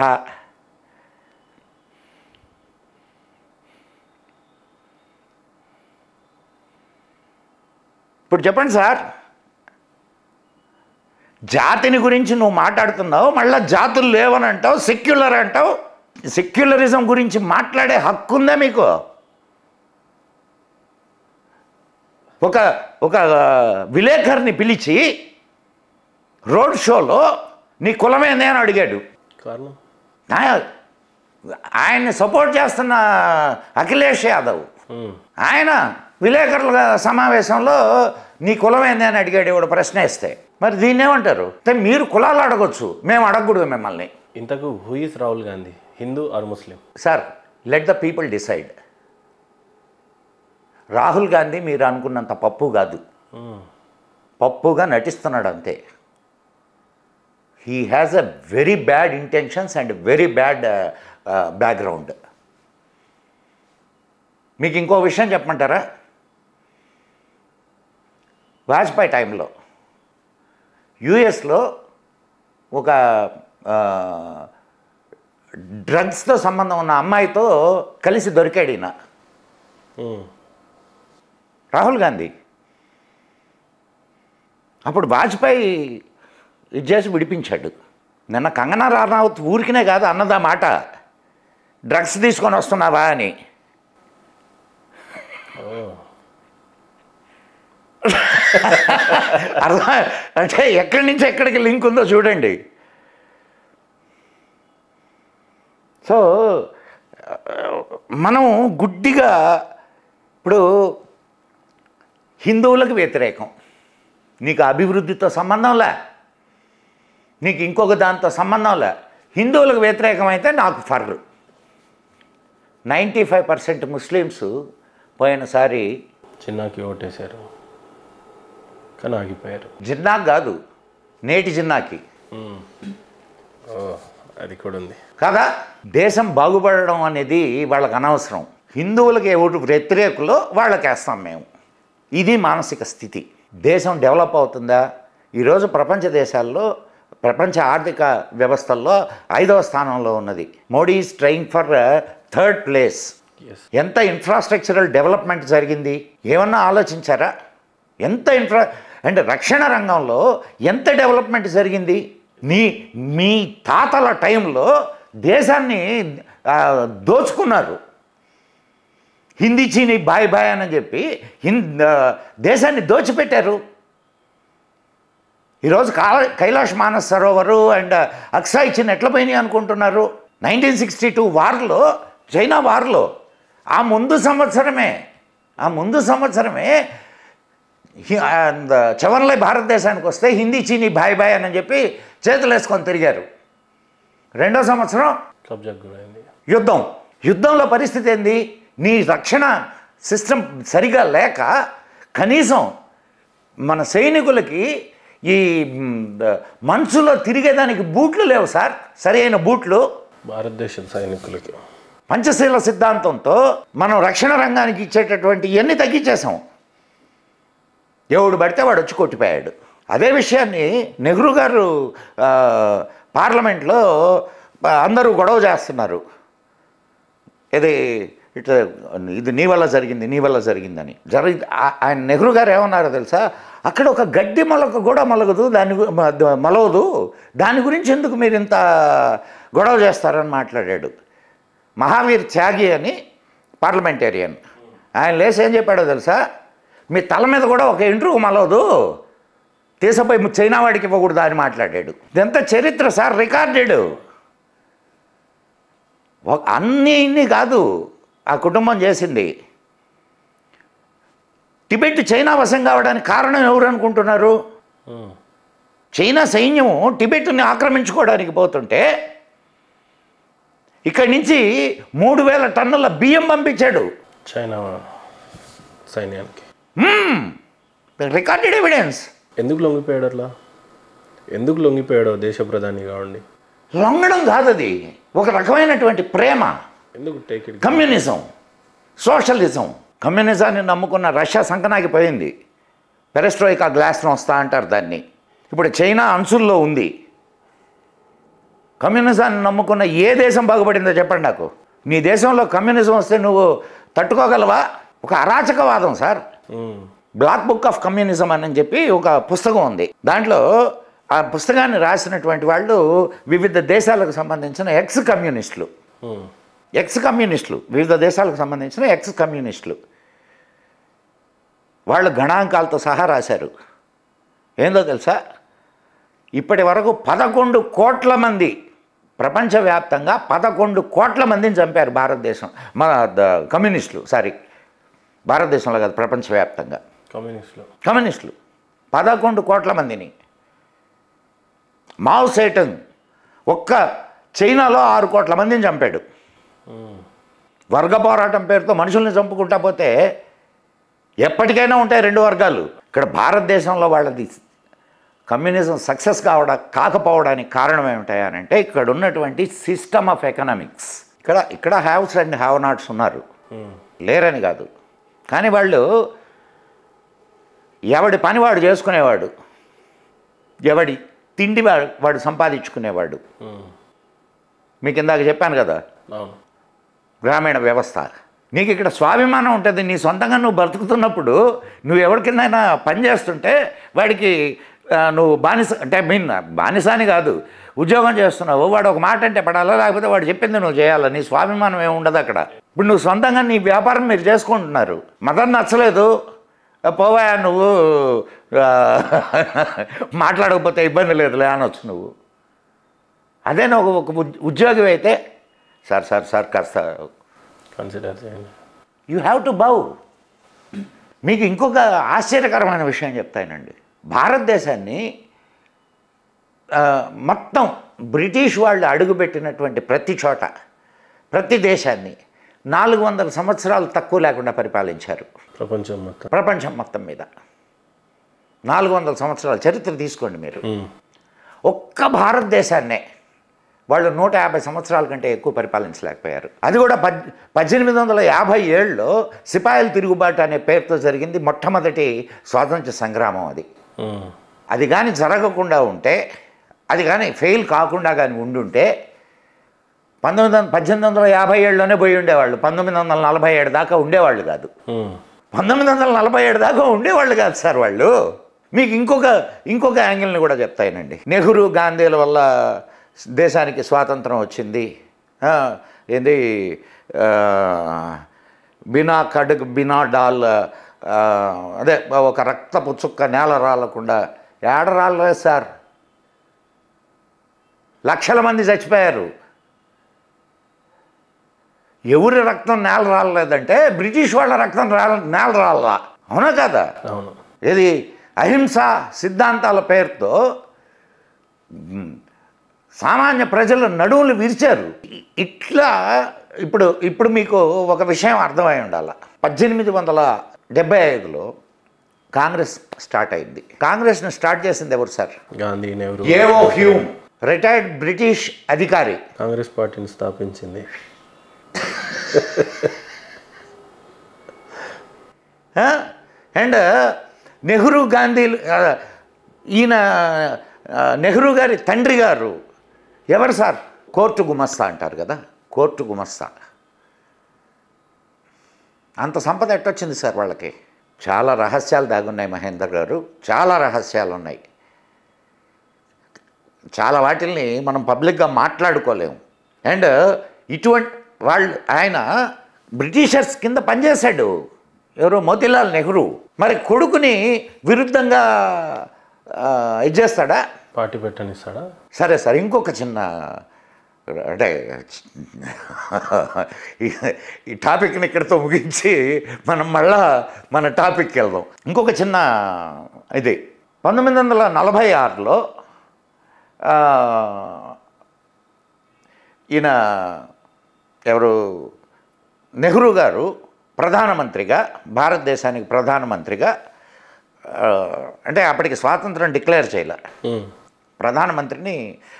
ఇప్పుడు చెప్పండి సార్. జాతిని గురించి నువ్వు మాట్లాడుతున్నావు, మళ్ళీ జాతులు లేవని అంటావు, సెక్యులర్ అంటావు. సెక్యులరిజం గురించి మాట్లాడే హక్కు ఉందా మీకు? ఒక విలేకరిని పిలిచి రోడ్ షోలో నీ కులమేంది అని అడిగాడు. కారణం ఆయన్ని సపోర్ట్ చేస్తున్న అఖిలేష్ యాదవ్, ఆయన విలేకరుల సమావేశంలో నీ కులమేంది అని అడిగాడు. ఇవాడు ప్రశ్న వేస్తే మరి దీన్ని ఏమంటారు? మీరు కులాలు అడగొచ్చు, మేము అడగకూడదు మిమ్మల్ని. ఇంతకు who is Rahul Gandhi, Hindu or Muslim? Sir, let the people decide. Rahul Gandhi మీరు అనుకున్నంత పప్పు కాదు, పప్పుగా నటిస్తున్నాడు అంతే. He has a very bad intentions and very bad background. మీకు ఇంకో విషయం చెప్పమంటారా? వాజ్పేయి టైంలో యుఎస్లో ఒక డ్రగ్స్తో సంబంధం ఉన్న అమ్మాయితో కలిసి దొరికాడు ఈయన, రాహుల్ గాంధీ. అప్పుడు వాజ్పేయి ఇది చేసి విడిపించాడు. నిన్న కంగనా రనౌత్ ఊరికినే కాదు అన్నదా మాట, డ్రగ్స్ తీసుకొని వస్తున్నావా అని. అర్థం అంటే ఎక్కడి నుంచి ఎక్కడికి లింక్ ఉందో చూడండి. సో మనం గుడ్డిగా ఇప్పుడు హిందువులకు వ్యతిరేకం, నీకు అభివృద్ధితో సంబంధంలే, నీకు ఇంకొక దాంతో సంబంధంలే, హిందువులకు వ్యతిరేకమైతే నాకు ఫర్రు. 95% ముస్లిమ్స్ పోయినసారి జిన్నాకి ఓటేశారు, కానీ ఆగిపోయారు. జిన్నాకి కాదు, నేటి జిన్నాకి. అది కూడా ఉంది కదా. దేశం బాగుపడడం అనేది వాళ్ళకి అనవసరం. హిందువులకి ఓటు వ్యతిరేకులు వాళ్ళకి వేస్తాం మేము. ఇది మానసిక స్థితి. దేశం డెవలప్ అవుతుందా? ఈరోజు ప్రపంచ దేశాల్లో, ప్రపంచ ఆర్థిక వ్యవస్థల్లో 5వ స్థానంలో ఉన్నది. Modi is trying for 3rd place. ఎంత ఇన్ఫ్రాస్ట్రక్చరల్ డెవలప్మెంట్ జరిగింది ఏమన్నా ఆలోచించారా? ఎంత అంటే రక్షణ రంగంలో ఎంత డెవలప్మెంట్ జరిగింది? మీ తాతల టైంలో దేశాన్ని దోచుకున్నారు. హిందీ చీని బాయ్ బాయ్ అని చెప్పి దేశాన్ని దోచిపెట్టారు. ఈరోజు కైలాష్ మానస్ సరోవరు అండ్ అక్సాయ్ చిన్ ఎట్లా పోయినాయి అనుకుంటున్నారు? 1962 వార్లో, చైనా వార్లో ఆ ముందు సంవత్సరమే చవన్లై భారతదేశానికి వస్తే హిందీ చీని బాయ్ బాయ్ అని చెప్పి చేతులు వేసుకొని తిరిగారు. 2వ సంవత్సరం యుద్ధంలో పరిస్థితి ఏంది? నీ రక్షణ సిస్టమ్ సరిగా లేక కనీసం మన సైనికులకి ఈ మనసులో తిరిగేదానికి బూట్లు లేవు సార్, సరి అయిన బూట్లు. భారతదేశ సైనికులకి పంచశీల సిద్ధాంతంతో మనం రక్షణ రంగానికి ఇచ్చేటటువంటి ఇవన్నీ తగ్గించేసాం. ఎవడు పడితే వాడు వచ్చి కొట్టిపోయాడు. అదే విషయాన్ని నెహ్రూ గారు పార్లమెంట్లో అందరూ గొడవ చేస్తున్నారు. ఇది ఇట్లా ఇది నీ వల్ల జరిగింది, నీ వల్ల జరిగిందని ఆయన నెహ్రూ గారు ఏమన్నారో తెలుసా, అక్కడ ఒక గడ్డి మొలక కూడా మొలగదు, మొలవదు, దాని గురించి ఎందుకు మీరు ఇంత గొడవ చేస్తారని మాట్లాడాడు. మహావీర్ త్యాగి అని పార్లమెంటేరియన్, ఆయన లేసి ఏం చెప్పాడో తెలుసా, మీ తల మీద కూడా ఒక ఇంట్రుకు మొలవదు, తీసపోయి చైనా వాడికి ఇవ్వకూడదు అని మాట్లాడాడు. ఇదంతా చరిత్ర సార్, రికార్డెడ్. ఇన్ని కాదు ఆ కుటుంబం చేసింది. టిబెట్ చైనా వశం కావడానికి కారణం ఎవరు అనుకుంటున్నారు? చైనా సైన్యము టిబెట్ని ఆక్రమించుకోవడానికి పోతుంటే ఇక్కడి నుంచి 3000 టన్నుల బియ్యం పంపించాడు చైనా సైన్యానికి. Recorded evidence. ఎందుకు లొంగిపోయాడు అట్లా? ఎందుకు లొంగిపోయాడో దేశ ప్రధాని కావండి? లొంగడం కాదు, అది ఒక రకమైనటువంటి ప్రేమ. ఎందుకు టేక్ ఇట్? Communism, socialism. కమ్యూనిజాన్ని నమ్ముకున్న రష్యా సంకనాగిపోయింది. పెరెస్ట్రోయికా గ్లాస్ను వస్తా అంటారు దాన్ని. ఇప్పుడు చైనా అంచుల్లో ఉంది. కమ్యూనిజాన్ని నమ్ముకున్న ఏ దేశం బాగుపడిందో చెప్పండి నాకు. నీ దేశంలో కమ్యూనిజం వస్తే నువ్వు తట్టుకోగలవా? ఒక అరాచకవాదం sir. Black book of communism అని చెప్పి ఒక పుస్తకం ఉంది. దాంట్లో ఆ పుస్తకాన్ని రాసినటువంటి వాళ్ళు వివిధ దేశాలకు సంబంధించిన ఎక్స్ కమ్యూనిస్టులు, వివిధ దేశాలకు సంబంధించిన ఎక్స్ కమ్యూనిస్టులు. వాళ్ళు గణాంకాలతో సహా రాశారు. ఏందో తెలుసా, ఇప్పటి వరకు 11 కోట్ల మంది, ప్రపంచవ్యాప్తంగా 11 కోట్ల మందిని చంపారు భారతదేశం, మన కమ్యూనిస్టులు. భారతదేశంలో కాదు, ప్రపంచవ్యాప్తంగా కమ్యూనిస్టులు 11 కోట్ల మందిని. మావ్ సేటంగ్ ఒక్క చైనాలో 6 కోట్ల మందిని చంపాడు. వర్గ పోరాటం పేరుతో మనుషుల్ని చంపుకుంటా పోతే ఎప్పటికైనా ఉంటాయి 2 వర్గాలు. ఇక్కడ భారతదేశంలో వాళ్ళది కమ్యూనిజం సక్సెస్ కాకపోవడానికి కారణం ఏమిటాయనంటే ఇక్కడ ఉన్నటువంటి సిస్టమ్ ఆఫ్ ఎకనామిక్స్. ఇక్కడ హ్యావ్స్ అండ్ హ్యావ్ నాట్స్ ఉన్నారు, లేరని కాదు. కానీ వాళ్ళు ఎవడి పని వాడు చేసుకునేవాడు, ఎవడి తిండి వాడు సంపాదించుకునేవాడు. మీకు ఇందాక చెప్పాను కదా, గ్రామీణ వ్యవస్థ. నీకు ఇక్కడ స్వాభిమానం ఉంటుంది. నీ సొంతంగా నువ్వు బ్రతుకుతున్నప్పుడు నువ్వు ఎవరికిందైనా పని చేస్తుంటే వాడికి నువ్వు బానిస అంటే బానిసాని కాదు, ఉద్యోగం చేస్తున్నావు, వాడు ఒక మాట అంటే పడాలా, లేకపోతే వాడు చెప్పింది నువ్వు చేయాలా. నీ స్వాభిమానం ఏమి ఉండదు అక్కడ. ఇప్పుడు నువ్వు సొంతంగా నీ వ్యాపారం మీరు చేసుకుంటున్నారు. మదర్ నచ్చలేదు, పోవా నువ్వు మాట్లాడకపోతే ఇబ్బంది లేదులే అనొచ్చు నువ్వు. అదే నువ్వు ఒక ఉద్యోగి అయితే సార్ కాస్త కన్సిడర్ చేయండి, యూ హ్యావ్ టు బౌ. మీకు ఇంకొక ఆశ్చర్యకరమైన విషయం చెప్తానండి. భారతదేశాన్ని మొత్తం బ్రిటిష్ వాళ్ళు అడుగుపెట్టినటువంటి ప్రతి చోట, ప్రతి దేశాన్ని 400 సంవత్సరాలు తక్కువ లేకుండా పరిపాలించారు. ప్రపంచం మొత్తం మీద 400 సంవత్సరాల చరిత్ర తీసుకోండి మీరు. ఒక్క భారతదేశాన్నే వాళ్ళు 150 సంవత్సరాల కంటే ఎక్కువ పరిపాలించలేకపోయారు. అది కూడా 1857లో సిపాయిల తిరుగుబాటు అనే పేరుతో జరిగింది మొట్టమొదటి స్వాతంత్ర సంగ్రామం. అది కానీ జరగకుండా ఉంటే, అది కానీ ఫెయిల్ కాకుండా కానీ ఉండుంటే 1857లోనే పోయి ఉండేవాళ్ళు. 1947 దాకా ఉండేవాళ్ళు కాదు. 1947 దాకా ఉండేవాళ్ళు కాదు సార్ వాళ్ళు. మీకు ఇంకొక యాంగిల్ని కూడా చెప్తానండి. నెహ్రూ గాంధీల వల్ల దేశానికి స్వాతంత్రం వచ్చింది. ఏంది బినా ఖడ్గ్ బినా డాల్, అదే ఒక రక్తపు చుక్క నేల రాలకుండా ఏడ రాలేదు సార్. లక్షల మంది చచ్చిపోయారు. ఎవరి రక్తం నేల రాలేదంటే బ్రిటిష్ వాళ్ళ రక్తం నేల రాలా. అవునా కదా? ఇది అహింస సిద్ధాంతాల పేరుతో సామాన్య ప్రజల నడువులు విరిచారు. ఇట్లా ఇప్పుడు మీకు ఒక విషయం అర్థమై ఉండాలి. 1875లో కాంగ్రెస్ స్టార్ట్ అయింది. కాంగ్రెస్ని స్టార్ట్ చేసింది ఎవరు sir? Gandhi, Nehru. AO Hume, retired British అధికారి, కాంగ్రెస్ పార్టీని స్థాపించింది. అండ్ నెహ్రూ గాంధీ, ఈయన నెహ్రూ గారి తండ్రి గారు ఎవరు సార్? కోర్టు గుమస్తా అంటారు కదా, కోర్టు గుమస్తా. అంత సంపద ఎట్టొచ్చింది సార్ వాళ్ళకి? చాలా రహస్యాలు దాగున్నాయి మహేందర్ గారు, చాలా రహస్యాలు ఉన్నాయి. చాలా వాటిల్ని మనం పబ్లిక్గా మాట్లాడుకోలేము. అండ్ ఇటువంటి ఆయన బ్రిటిషర్స్ కింద పనిచేశాడు. ఎవరు? మోతీలాల్ నెహ్రూ. మరి కొడుకుని విరుద్ధంగా ఇది చేస్తాడా? పార్టీ పెట్టనిస్తాడా? సరే సార్, ఇంకొక చిన్న అంటే ఈ టాపిక్ని ఇక్కడితో ముగించి మనం మళ్ళా మన టాపిక్కి వెళ్దాం. ఇంకొక చిన్న ఇది 1946లో ఈయన ఎవరు? నెహ్రూ గారు ప్రధానమంత్రిగా, భారతదేశానికి ప్రధానమంత్రిగా, అంటే అప్పటికి స్వాతంత్రం డిక్లేర్ చేయలే, ప్రధానమంత్రిని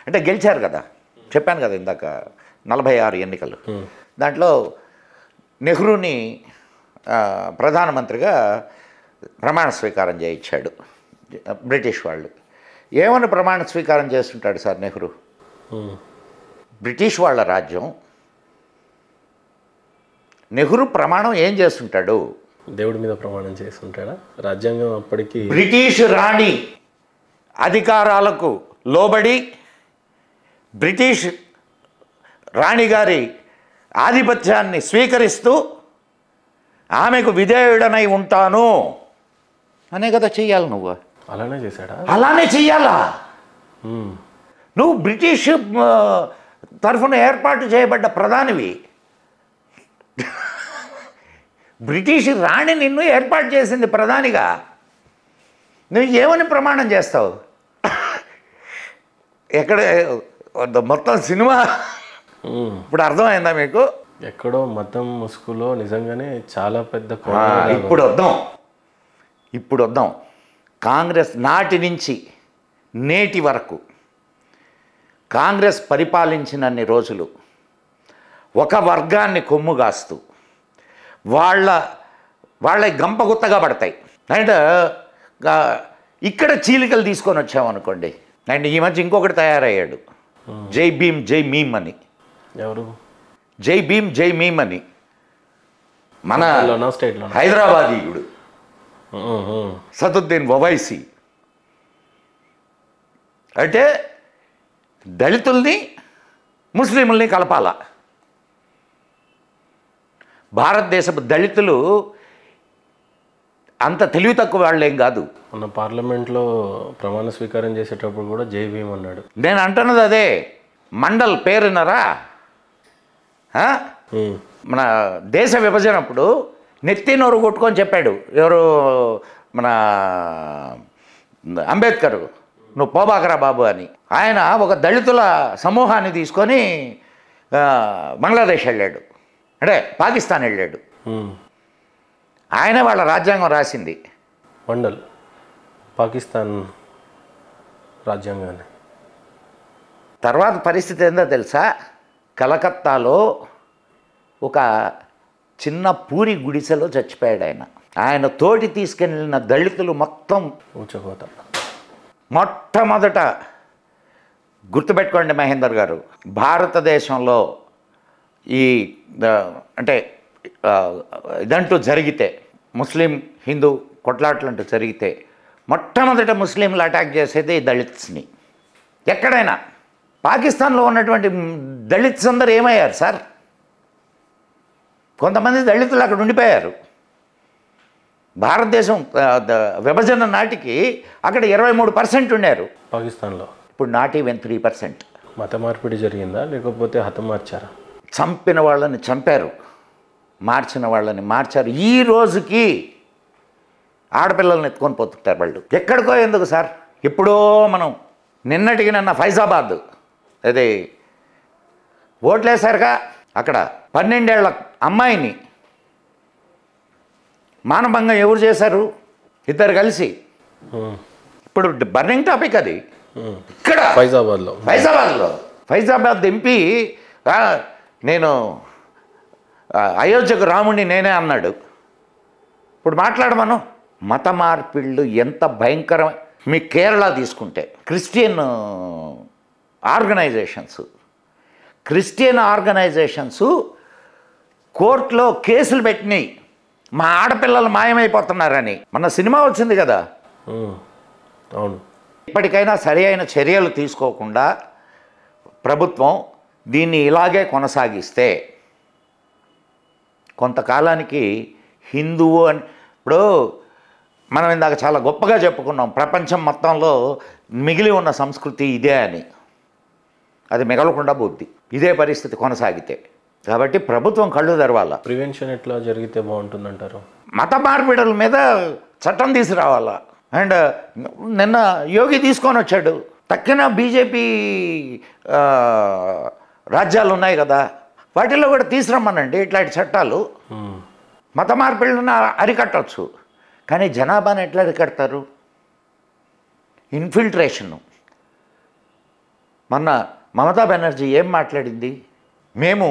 అంటే గెలిచారు కదా, చెప్పాను కదా ఇందాక 46 ఎన్నికలు. దాంట్లో నెహ్రూని ప్రధానమంత్రిగా ప్రమాణ స్వీకారం చేయించాడు బ్రిటిష్ వాళ్ళు. ఏమని ప్రమాణ స్వీకారం చేస్తుంటాడు సార్ నెహ్రూ? బ్రిటిష్ వాళ్ళ రాజ్యం. నెహ్రూ ప్రమాణం ఏం చేస్తుంటాడు? దేవుడి మీద ప్రమాణం చేస్తుంటాడా? రాజ్యాంగం అప్పటికి బ్రిటిష్ రాణి అధికారాలకు లోబడి బ్రిటిష్ రాణి గారి ఆధిపత్యాన్ని స్వీకరిస్తూ ఆమెకు విధేయుడనై ఉంటాను అనే కదా చెయ్యాలి నువ్వు. అలానే చేశాడా? అలానే చెయ్యాలా? నువ్వు బ్రిటిష్ తరఫున ఏర్పాటు చేయబడ్డ ప్రధానివి. బ్రిటిష్ రాణి నిన్ను ఏర్పాటు చేసింది ప్రధానిగా. నువ్వు ఏమని ప్రమాణం చేస్తావు? ఎక్కడ మొత్తం సినిమా ఇప్పుడు అర్థమైందా మీకు? ఎక్కడో మతం ముసుగులో నిజంగానే చాలా పెద్ద ఇప్పుడు వద్దాం కాంగ్రెస్ నాటి నుంచి నేటి వరకు. కాంగ్రెస్ పరిపాలించినన్ని రోజులు ఒక వర్గాన్ని కొమ్ముగాస్తూ వాళ్ళ గంపగుత్తగా పడతాయి. అండ్ ఇక్కడ చీలికలు తీసుకొని వచ్చామనుకోండి. అండ్ ఈ మధ్య ఇంకొకటి తయారయ్యాడు, జై భీమ్ జై మీమ్ అని. ఎవరు? జై భీమ్ జై మీమ్ అని మన హైదరాబాదీయుడు సదుద్దీన్ ఓవైసీ. అంటే దళితుల్ని ముస్లింల్ని కలపాల. భారతదేశపు దళితులు అంత తెలివి తక్కువ వాళ్ళేం కాదు. మన పార్లమెంట్లో ప్రమాణ స్వీకారం చేసేటప్పుడు కూడా జై భీమ్ అన్నాడు. నేను అంటున్నది అదే. మండల్ పేరునరా? మన దేశ విభజన అప్పుడు నెత్తి నోరు కొట్టుకొని చెప్పాడు ఎవరు? మన అంబేద్కర్, నువ్వు పోబాకరా బాబు అని. ఆయన ఒక దళితుల సమూహాన్ని తీసుకొని బంగ్లాదేశ్ వెళ్ళాడు, అంటే పాకిస్తాన్ వెళ్ళాడు. ఆయనే వాళ్ళ రాజ్యాంగం రాసింది. మండల్ పాకిస్తాన్ రాజ్యాంగాన్ని. తర్వాత పరిస్థితి ఏందో తెలుసా? కలకత్తాలో ఒక చిన్న పూరి గుడిసెలో చచ్చిపోయాడు ఆయన. ఆయన తోటి తీసుకెళ్ళిన దళితులు మొత్తం ఊచకోత. మొట్టమొదట గుర్తుపెట్టుకోండి మహేందర్ గారు, భారతదేశంలో ఈ అంటే ఇదంటూ జరిగితే, ముస్లిం హిందూ కొట్లాటలంటూ జరిగితే మొట్టమొదట ముస్లింలు అటాక్ చేసేది దళిత్స్ని. ఎక్కడైనా పాకిస్తాన్లో ఉన్నటువంటి దళిత్స్ అందరూ ఏమయ్యారు సార్? కొంతమంది దళితులు అక్కడ ఉండిపోయారు. భారతదేశం విభజన నాటికి అక్కడ 23% ఉన్నారు పాకిస్తాన్లో. ఇప్పుడు నాట్ ఈవెన్ 3%. మత మార్పిడి జరిగిందా లేకపోతే హతమార్చారా? చంపిన వాళ్ళని చంపారు, మార్చిన వాళ్ళని మార్చారు. ఈ రోజుకి ఆడపిల్లల్ని ఎత్తుకొని పోతుంటారు వాళ్ళు. ఎక్కడికో ఎందుకు సార్? ఎప్పుడో మనం నిన్నటికి నిన్న ఫైజాబాద్ అదే ఓట్లేసారుగా, అక్కడ 12 ఏళ్ల అమ్మాయిని మానభంగం ఎవరు చేశారు? ఇద్దరు కలిసి. ఇప్పుడు బర్నింగ్ టాపిక్ అది. ఇక్కడ ఫైజాబాద్ ఎంపీ నేను అయోధ్యకు రాముడిని నేనే అన్నాడు. ఇప్పుడు మాట్లాడమను. మత మార్పిళ్ళు ఎంత భయంకరం. మీ కేరళ తీసుకుంటే క్రిస్టియన్ ఆర్గనైజేషన్స్ కోర్టులో కేసులు పెట్టినాయి మా ఆడపిల్లలు మాయమైపోతున్నారని. మన సినిమా వచ్చింది కదా. అవును. ఇప్పటికైనా సరి అయిన చర్యలు తీసుకోకుండా ప్రభుత్వం దీన్ని ఇలాగే కొనసాగిస్తే కొంతకాలానికి హిందువు అని, ఇప్పుడు మనం ఇందాక చాలా గొప్పగా చెప్పుకున్నాం ప్రపంచం మొత్తంలో మిగిలి ఉన్న సంస్కృతి ఇదే అని. అది మిగలకుండా పోద్ది ఇదే పరిస్థితి కొనసాగితే. కాబట్టి ప్రభుత్వం కళ్ళు తెరవాల. ప్రివెన్షన్ ఎట్లా జరిగితే బాగుంటుందంటారు? మత మార్పిడుల మీద చట్టం తీసుకురావాలా. అండ్ నిన్న యోగి తీసుకొని వచ్చాడు. తక్కిన బీజేపీ రాజ్యాలు ఉన్నాయి కదా, వాటిల్లో కూడా తీసుకురమ్మనండి ఇట్లాంటి చట్టాలు. మత మార్పిడులను అరికట్టవచ్చు. కానీ జనాభాని ఎట్లా అరికడతారు? ఇన్ఫిల్ట్రేషను. మొన్న మమతా బెనర్జీ ఏం మాట్లాడింది? మేము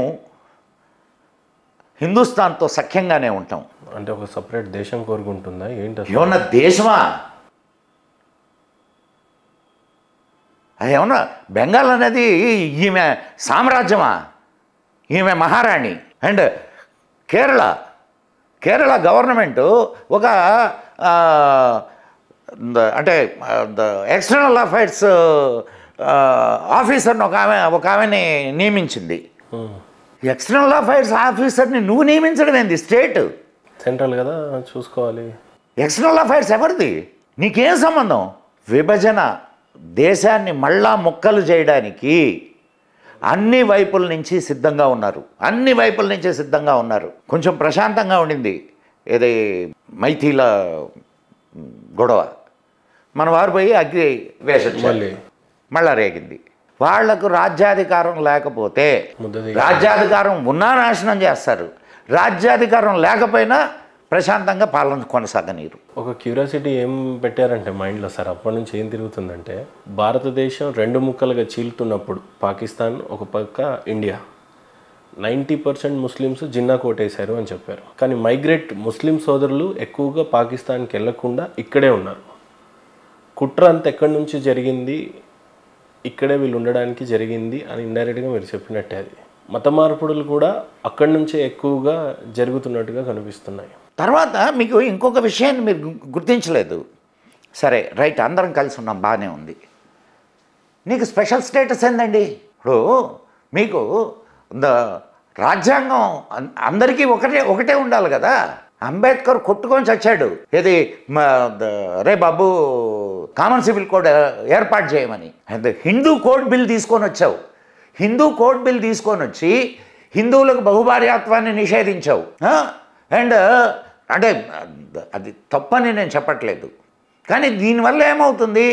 హిందుస్థాన్తో సఖ్యంగానే ఉంటాం అంటే ఒక సపరేట్ దేశం కోరుకుంటుందా ఏంటి? ఏమన్నా దేశమా? అది ఏమన్నా బెంగాల్ అనేది ఈమె సామ్రాజ్యమా? ఈమె మహారాణి. అండ్ కేరళ గవర్నమెంటు ఒక అంటే ఎక్స్టర్నల్ అఫైర్స్ ఆఫీసర్ని ఒక ఆమెని నియమించింది. ఎక్స్టర్నల్ అఫైర్స్ ఆఫీసర్ని నువ్వు నియమించడం ఏంది? స్టేట్ సెంట్రల్ కదా చూసుకోవాలి. ఎక్స్టర్నల్ అఫైర్స్ ఎవరిది? నీకేం సంబంధం? విభజన, దేశాన్ని మళ్ళా ముక్కలు చేయడానికి అన్ని వైపుల నుంచి సిద్ధంగా ఉన్నారు. కొంచెం ప్రశాంతంగా ఉండింది ఏది మైథిల గొడవ. మన వారు పోయి అగ్గి వేసొచ్చారు, మళ్ళా రేగింది. వాళ్లకు రాజ్యాధికారం లేకపోతే, రాజ్యాధికారం ఉన్నా నాశనం చేస్తారు, రాజ్యాధికారం లేకపోయినా ప్రశాంతంగా పాలన కొనసాగనీరు. ఒక క్యూరియాసిటీ ఏం పెట్టారంటే మైండ్లో సార్, అప్పటి నుంచి ఏం తిరుగుతుందంటే, భారతదేశం రెండు ముక్కలుగా చీలుతున్నప్పుడు పాకిస్తాన్ ఒక పక్క, ఇండియా 90% ముస్లిమ్స్ జిన్నా కోటేశారు అని చెప్పారు. కానీ మైగ్రేట్ ముస్లిం సోదరులు ఎక్కువగా పాకిస్తాన్కి వెళ్లకుండా ఇక్కడే ఉన్నారు. కుట్ర అంత ఎక్కడి నుంచి జరిగింది, ఇక్కడే వీళ్ళు ఉండడానికి జరిగింది అని ఇండైరెక్ట్గా మీరు చెప్పినట్టే. అది మత మార్పుడులు కూడా అక్కడి నుంచే ఎక్కువగా జరుగుతున్నట్టుగా కనిపిస్తున్నాయి. తర్వాత మీకు ఇంకొక విషయాన్ని మీరు గుర్తించలేదు. సరే రైట్, అందరం కలిసి ఉన్నాం, బాగానే ఉంది. నీకు స్పెషల్ స్టేటస్ ఏందండి? ఇప్పుడు మీకు రాజ్యాంగం అందరికీ ఒకటే ఉండాలి కదా. అంబేద్కర్ కొట్టుకొని చచ్చాడు, ఏది రే బాబు కామన్ సివిల్ కోడ్ ఏర్పాటు చేయమని. హిందూ కోడ్ బిల్ తీసుకొని వచ్చావు. హిందూ కోడ్ బిల్ తీసుకొని వచ్చి హిందువులకు బహుభార్యాత్వాన్ని నిషేధించావు. అండ్ అంటే అది తప్పని నేను చెప్పట్లేదు, కానీ దీనివల్ల ఏమవుతుంది,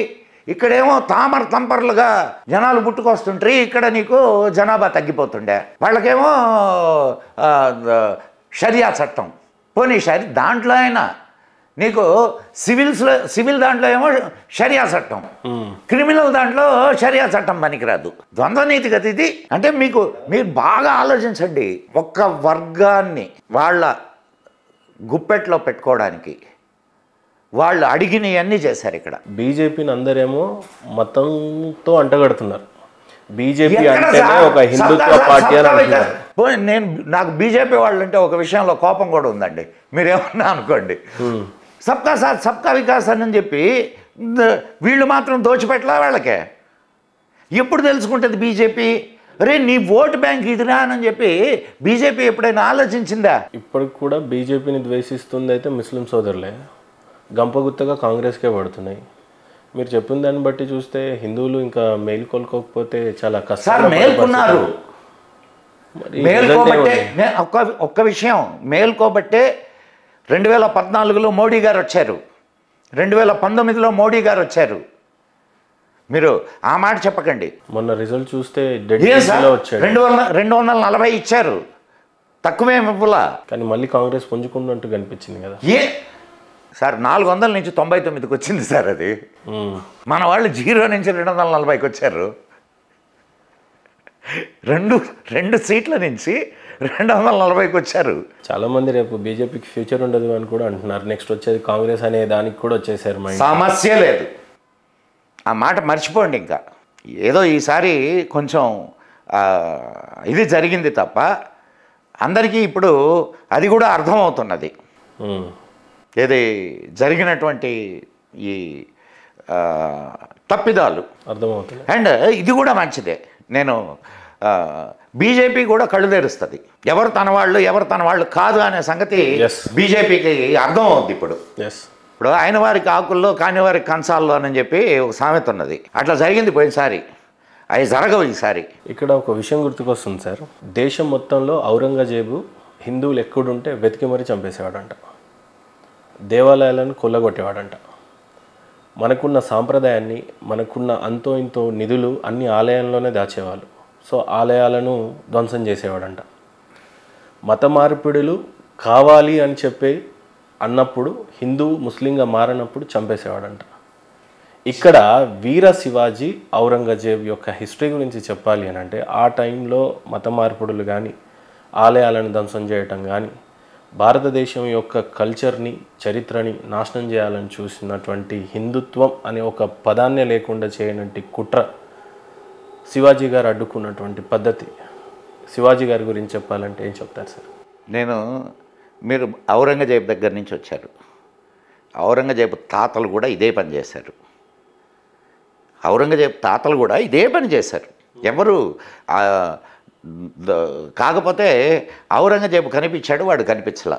ఇక్కడేమో తంపర్లుగా జనాలు పుట్టుకొస్తుంటారు, ఇక్కడ నీకు జనాభా తగ్గిపోతుండే. వాళ్ళకేమో షరియా చట్టం, పోనీ దాంట్లో అయినా నీకు సివిల్ దాంట్లో ఏమో షరియా చట్టం, క్రిమినల్ దాంట్లో షరియా చట్టం పనికిరాదు. ద్వంద్వ నీతి కదా ఇది. అంటే మీరు బాగా ఆలోచించండి. ఒక్క వర్గాన్ని వాళ్ళ గుప్పెట్లో పెట్టుకోవడానికి వాళ్ళు అడిగినవన్నీ చేశారు. ఇక్కడ బీజేపీని అందరేమో మతంతో అంటగడుతున్నారు. బీజేపీ అంటేనే ఒక హిందుత్వ పార్టీ అని అంటున్నారు. నాకు బీజేపీ వాళ్ళంటే ఒక విషయంలో కోపం కూడా ఉందండి. మీరేమన్నా అనుకోండి, సబ్కా సాత్ సబ్కా వికాస్ అని చెప్పి వీళ్ళు మాత్రం దోచిపెట్టలా వాళ్ళకే. ఎప్పుడు తెలుసుకుంటుంది బీజేపీ? అరే నీ ఓటు బ్యాంక్ ఇదిరా అని చెప్పి బీజేపీ ఎప్పుడైనా ఆలోచించిందా? ఇప్పటికి కూడా బీజేపీని ద్వేషిస్తుంది అయితే ముస్లిం సోదరులే, గంపగుత్తగా కాంగ్రెస్కే పడుతున్నాయి. మీరు చెప్పిన దాన్ని బట్టి చూస్తే హిందువులు ఇంకా మేలుకొల్కోకపోతే చాలా కష్టం. మేల్కొన్నారు. మేల్కోబట్టే ఒక్క విషయం, మేల్కోబట్టే 2014లో మోడీ గారు వచ్చారు, 2019లో మోడీ గారు వచ్చారు. మీరు ఆ మాట చెప్పకండి. మొన్న రిజల్ట్ చూస్తే 240 ఇచ్చారు, తక్కువే ఇవ్వలా. కానీ మళ్ళీ కాంగ్రెస్ పుంజుకున్నట్టు కనిపించింది కదా. సార్ 400 నుంచి 99కి వచ్చింది సార్. అది మన వాళ్ళు 0 నుంచి 240కి వచ్చారు. రెండు సీట్ల నుంచి 240కి వచ్చారు. చాలా మంది రేపు బీజేపీకి ఫ్యూచర్ ఉండదు అని కూడా అంటున్నారు. నెక్స్ట్ వచ్చేది కాంగ్రెస్ అనే దానికి కూడా వచ్చేసారు. సమస్య లేదు, ఆ మాట మర్చిపోండి. ఇంకా ఏదో ఈసారి కొంచెం ఇది జరిగింది తప్ప అందరికీ ఇప్పుడు అది కూడా అర్థమవుతున్నది. ఉమ్. ఏది జరిగినటువంటి ఈ ఆ, తప్పిదాలు. అర్థమవుతుంది. అండ్ ఇది కూడా మంచిదే. నేను బీజేపీ కూడా కళ్ళు తెరుస్తుంది, ఎవరు తన వాళ్ళు కాదు అనే సంగతి Yes. బీజేపీకి అర్థం అవుద్ది. ఇప్పుడు ఎస్. ఇప్పుడు ఆయన వారికి ఆకుల్లో కాని వారికి కంచాల్లో అని చెప్పి ఒక సామెత ఉన్నది. అట్లా జరిగింది పోయినసారి, అవి జరగవు ఈసారి. ఇక్కడ ఒక విషయం గుర్తుకొస్తుంది సార్. దేశం మొత్తంలో ఔరంగజేబు హిందువులు ఎక్కడుంటే వెతికి మరీ చంపేసేవాడంట, దేవాలయాలను కొల్లగొట్టేవాడంట. మనకున్న సాంప్రదాయాన్ని, మనకున్న అంతో ఇంతో నిధులు అన్ని ఆలయంలోనే దాచేవాళ్ళు. సో ఆలయాలను ధ్వంసం చేసేవాడంట. మత మార్పిడులు కావాలి అని చెప్పి అన్నప్పుడు హిందూ ముస్లింగా మారినప్పుడు చంపేసేవాడంట. ఇక్కడ వీర శివాజీ ఔరంగజేబ్ యొక్క హిస్టరీ గురించి చెప్పాలి అని అంటే, ఆ టైంలో మత మార్పిడులు కానీ ఆలయాలను ధ్వంసం చేయటం కానీ భారతదేశం యొక్క కల్చర్ని, చరిత్రని నాశనం చేయాలని చూసినటువంటి హిందుత్వం అనే ఒక పదాన్నే లేకుండా చేయనట్టి కుట్ర శివాజీ గారు అడ్డుకున్నటువంటి పద్ధతి. శివాజీ గారి గురించి చెప్పాలంటే ఏం చెప్తారు సార్? మీరు ఔరంగజేబు దగ్గర నుంచి వచ్చారు. ఔరంగజేబు తాతలు కూడా ఇదే పని చేశారు. ఔరంగజేబు తాతలు కూడా ఇదే పని చేశారు. ఎవరు కాకపోతే ఔరంగజేబు కనిపించాడు, వాడు కనిపించలా.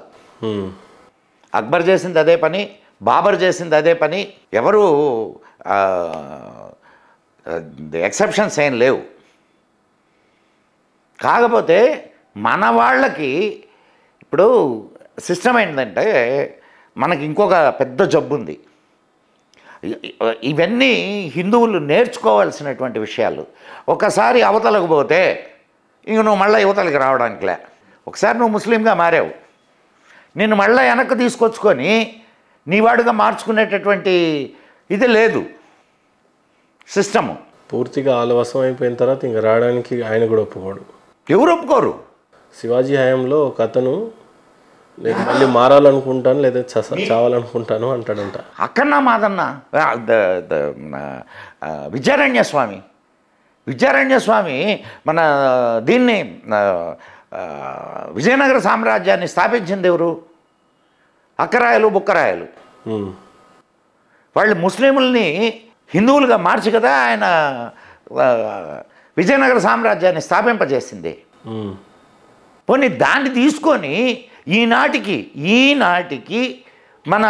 అక్బర్ చేసింది అదే పని, బాబర్ చేసింది అదే పని. ఎవరు ఎక్సెప్షన్స్ ఏం లేవు. కాకపోతే మన వాళ్ళకి ఇప్పుడు సిస్టమ్ ఏంటంటే, మనకి ఇంకొక పెద్ద జబ్బు ఉంది. ఇవన్నీ హిందువులు నేర్చుకోవాల్సినటువంటి విషయాలు. ఒకసారి అవతలకు పోతే ఇంక నువ్వు మళ్ళీ యువతలకి రావడానికిలే. ఒకసారి నువ్వు ముస్లింగా మారావు, నిన్ను మళ్ళీ వెనక్కి తీసుకొచ్చుకొని నీ వాడుగా మార్చుకునేటటువంటి ఇది లేదు సిస్టము. పూర్తిగా ఆలవసం అయిపోయిన తర్వాత ఇంక రావడానికి ఆయన కూడా ఒప్పుకోడు. ఎవరు ఒప్పుకోరు. శివాజీ హయాంలో ఒక అతను నేను మళ్ళీ మారాలనుకుంటాను లేదా చావాలనుకుంటాను అంటాడంట. అక్కడన్నా మాదన్న విద్యారణ్య స్వామి మన దీన్ని విజయనగర సామ్రాజ్యాన్ని స్థాపించింది ఎవరు? అక్కరాయలు, బుక్కరాయలు. వాళ్ళు ముస్లింలని హిందువులుగా మార్చి కదా ఆయన విజయనగర సామ్రాజ్యాన్ని స్థాపింపజేసింది. పోనీ దాన్ని తీసుకొని ఈనాటికి మన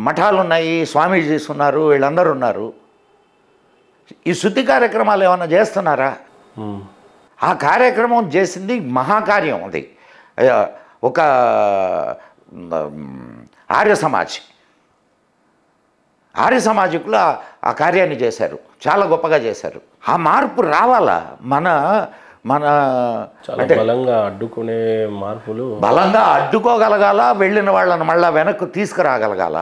మఠాలు ఉన్నాయి, స్వామీజీస్ ఉన్నారు, వీళ్ళందరూ ఉన్నారు. ఈ శుద్ధి కార్యక్రమాలు ఏమైనా చేస్తున్నారా? ఆ కార్యక్రమం చేసింది మహాకార్యం. అది ఒక ఆర్య సమాజికులు ఆ కార్యాన్ని చేశారు, చాలా గొప్పగా చేశారు. ఆ మార్పు రావాలా? అంటే బలంగా అడ్డుకునే మార్పులు, బలంగా అడ్డుకోగలగాల, వెళ్ళిన వాళ్ళని మళ్ళీ వెనక్కు తీసుకురాగలగాల.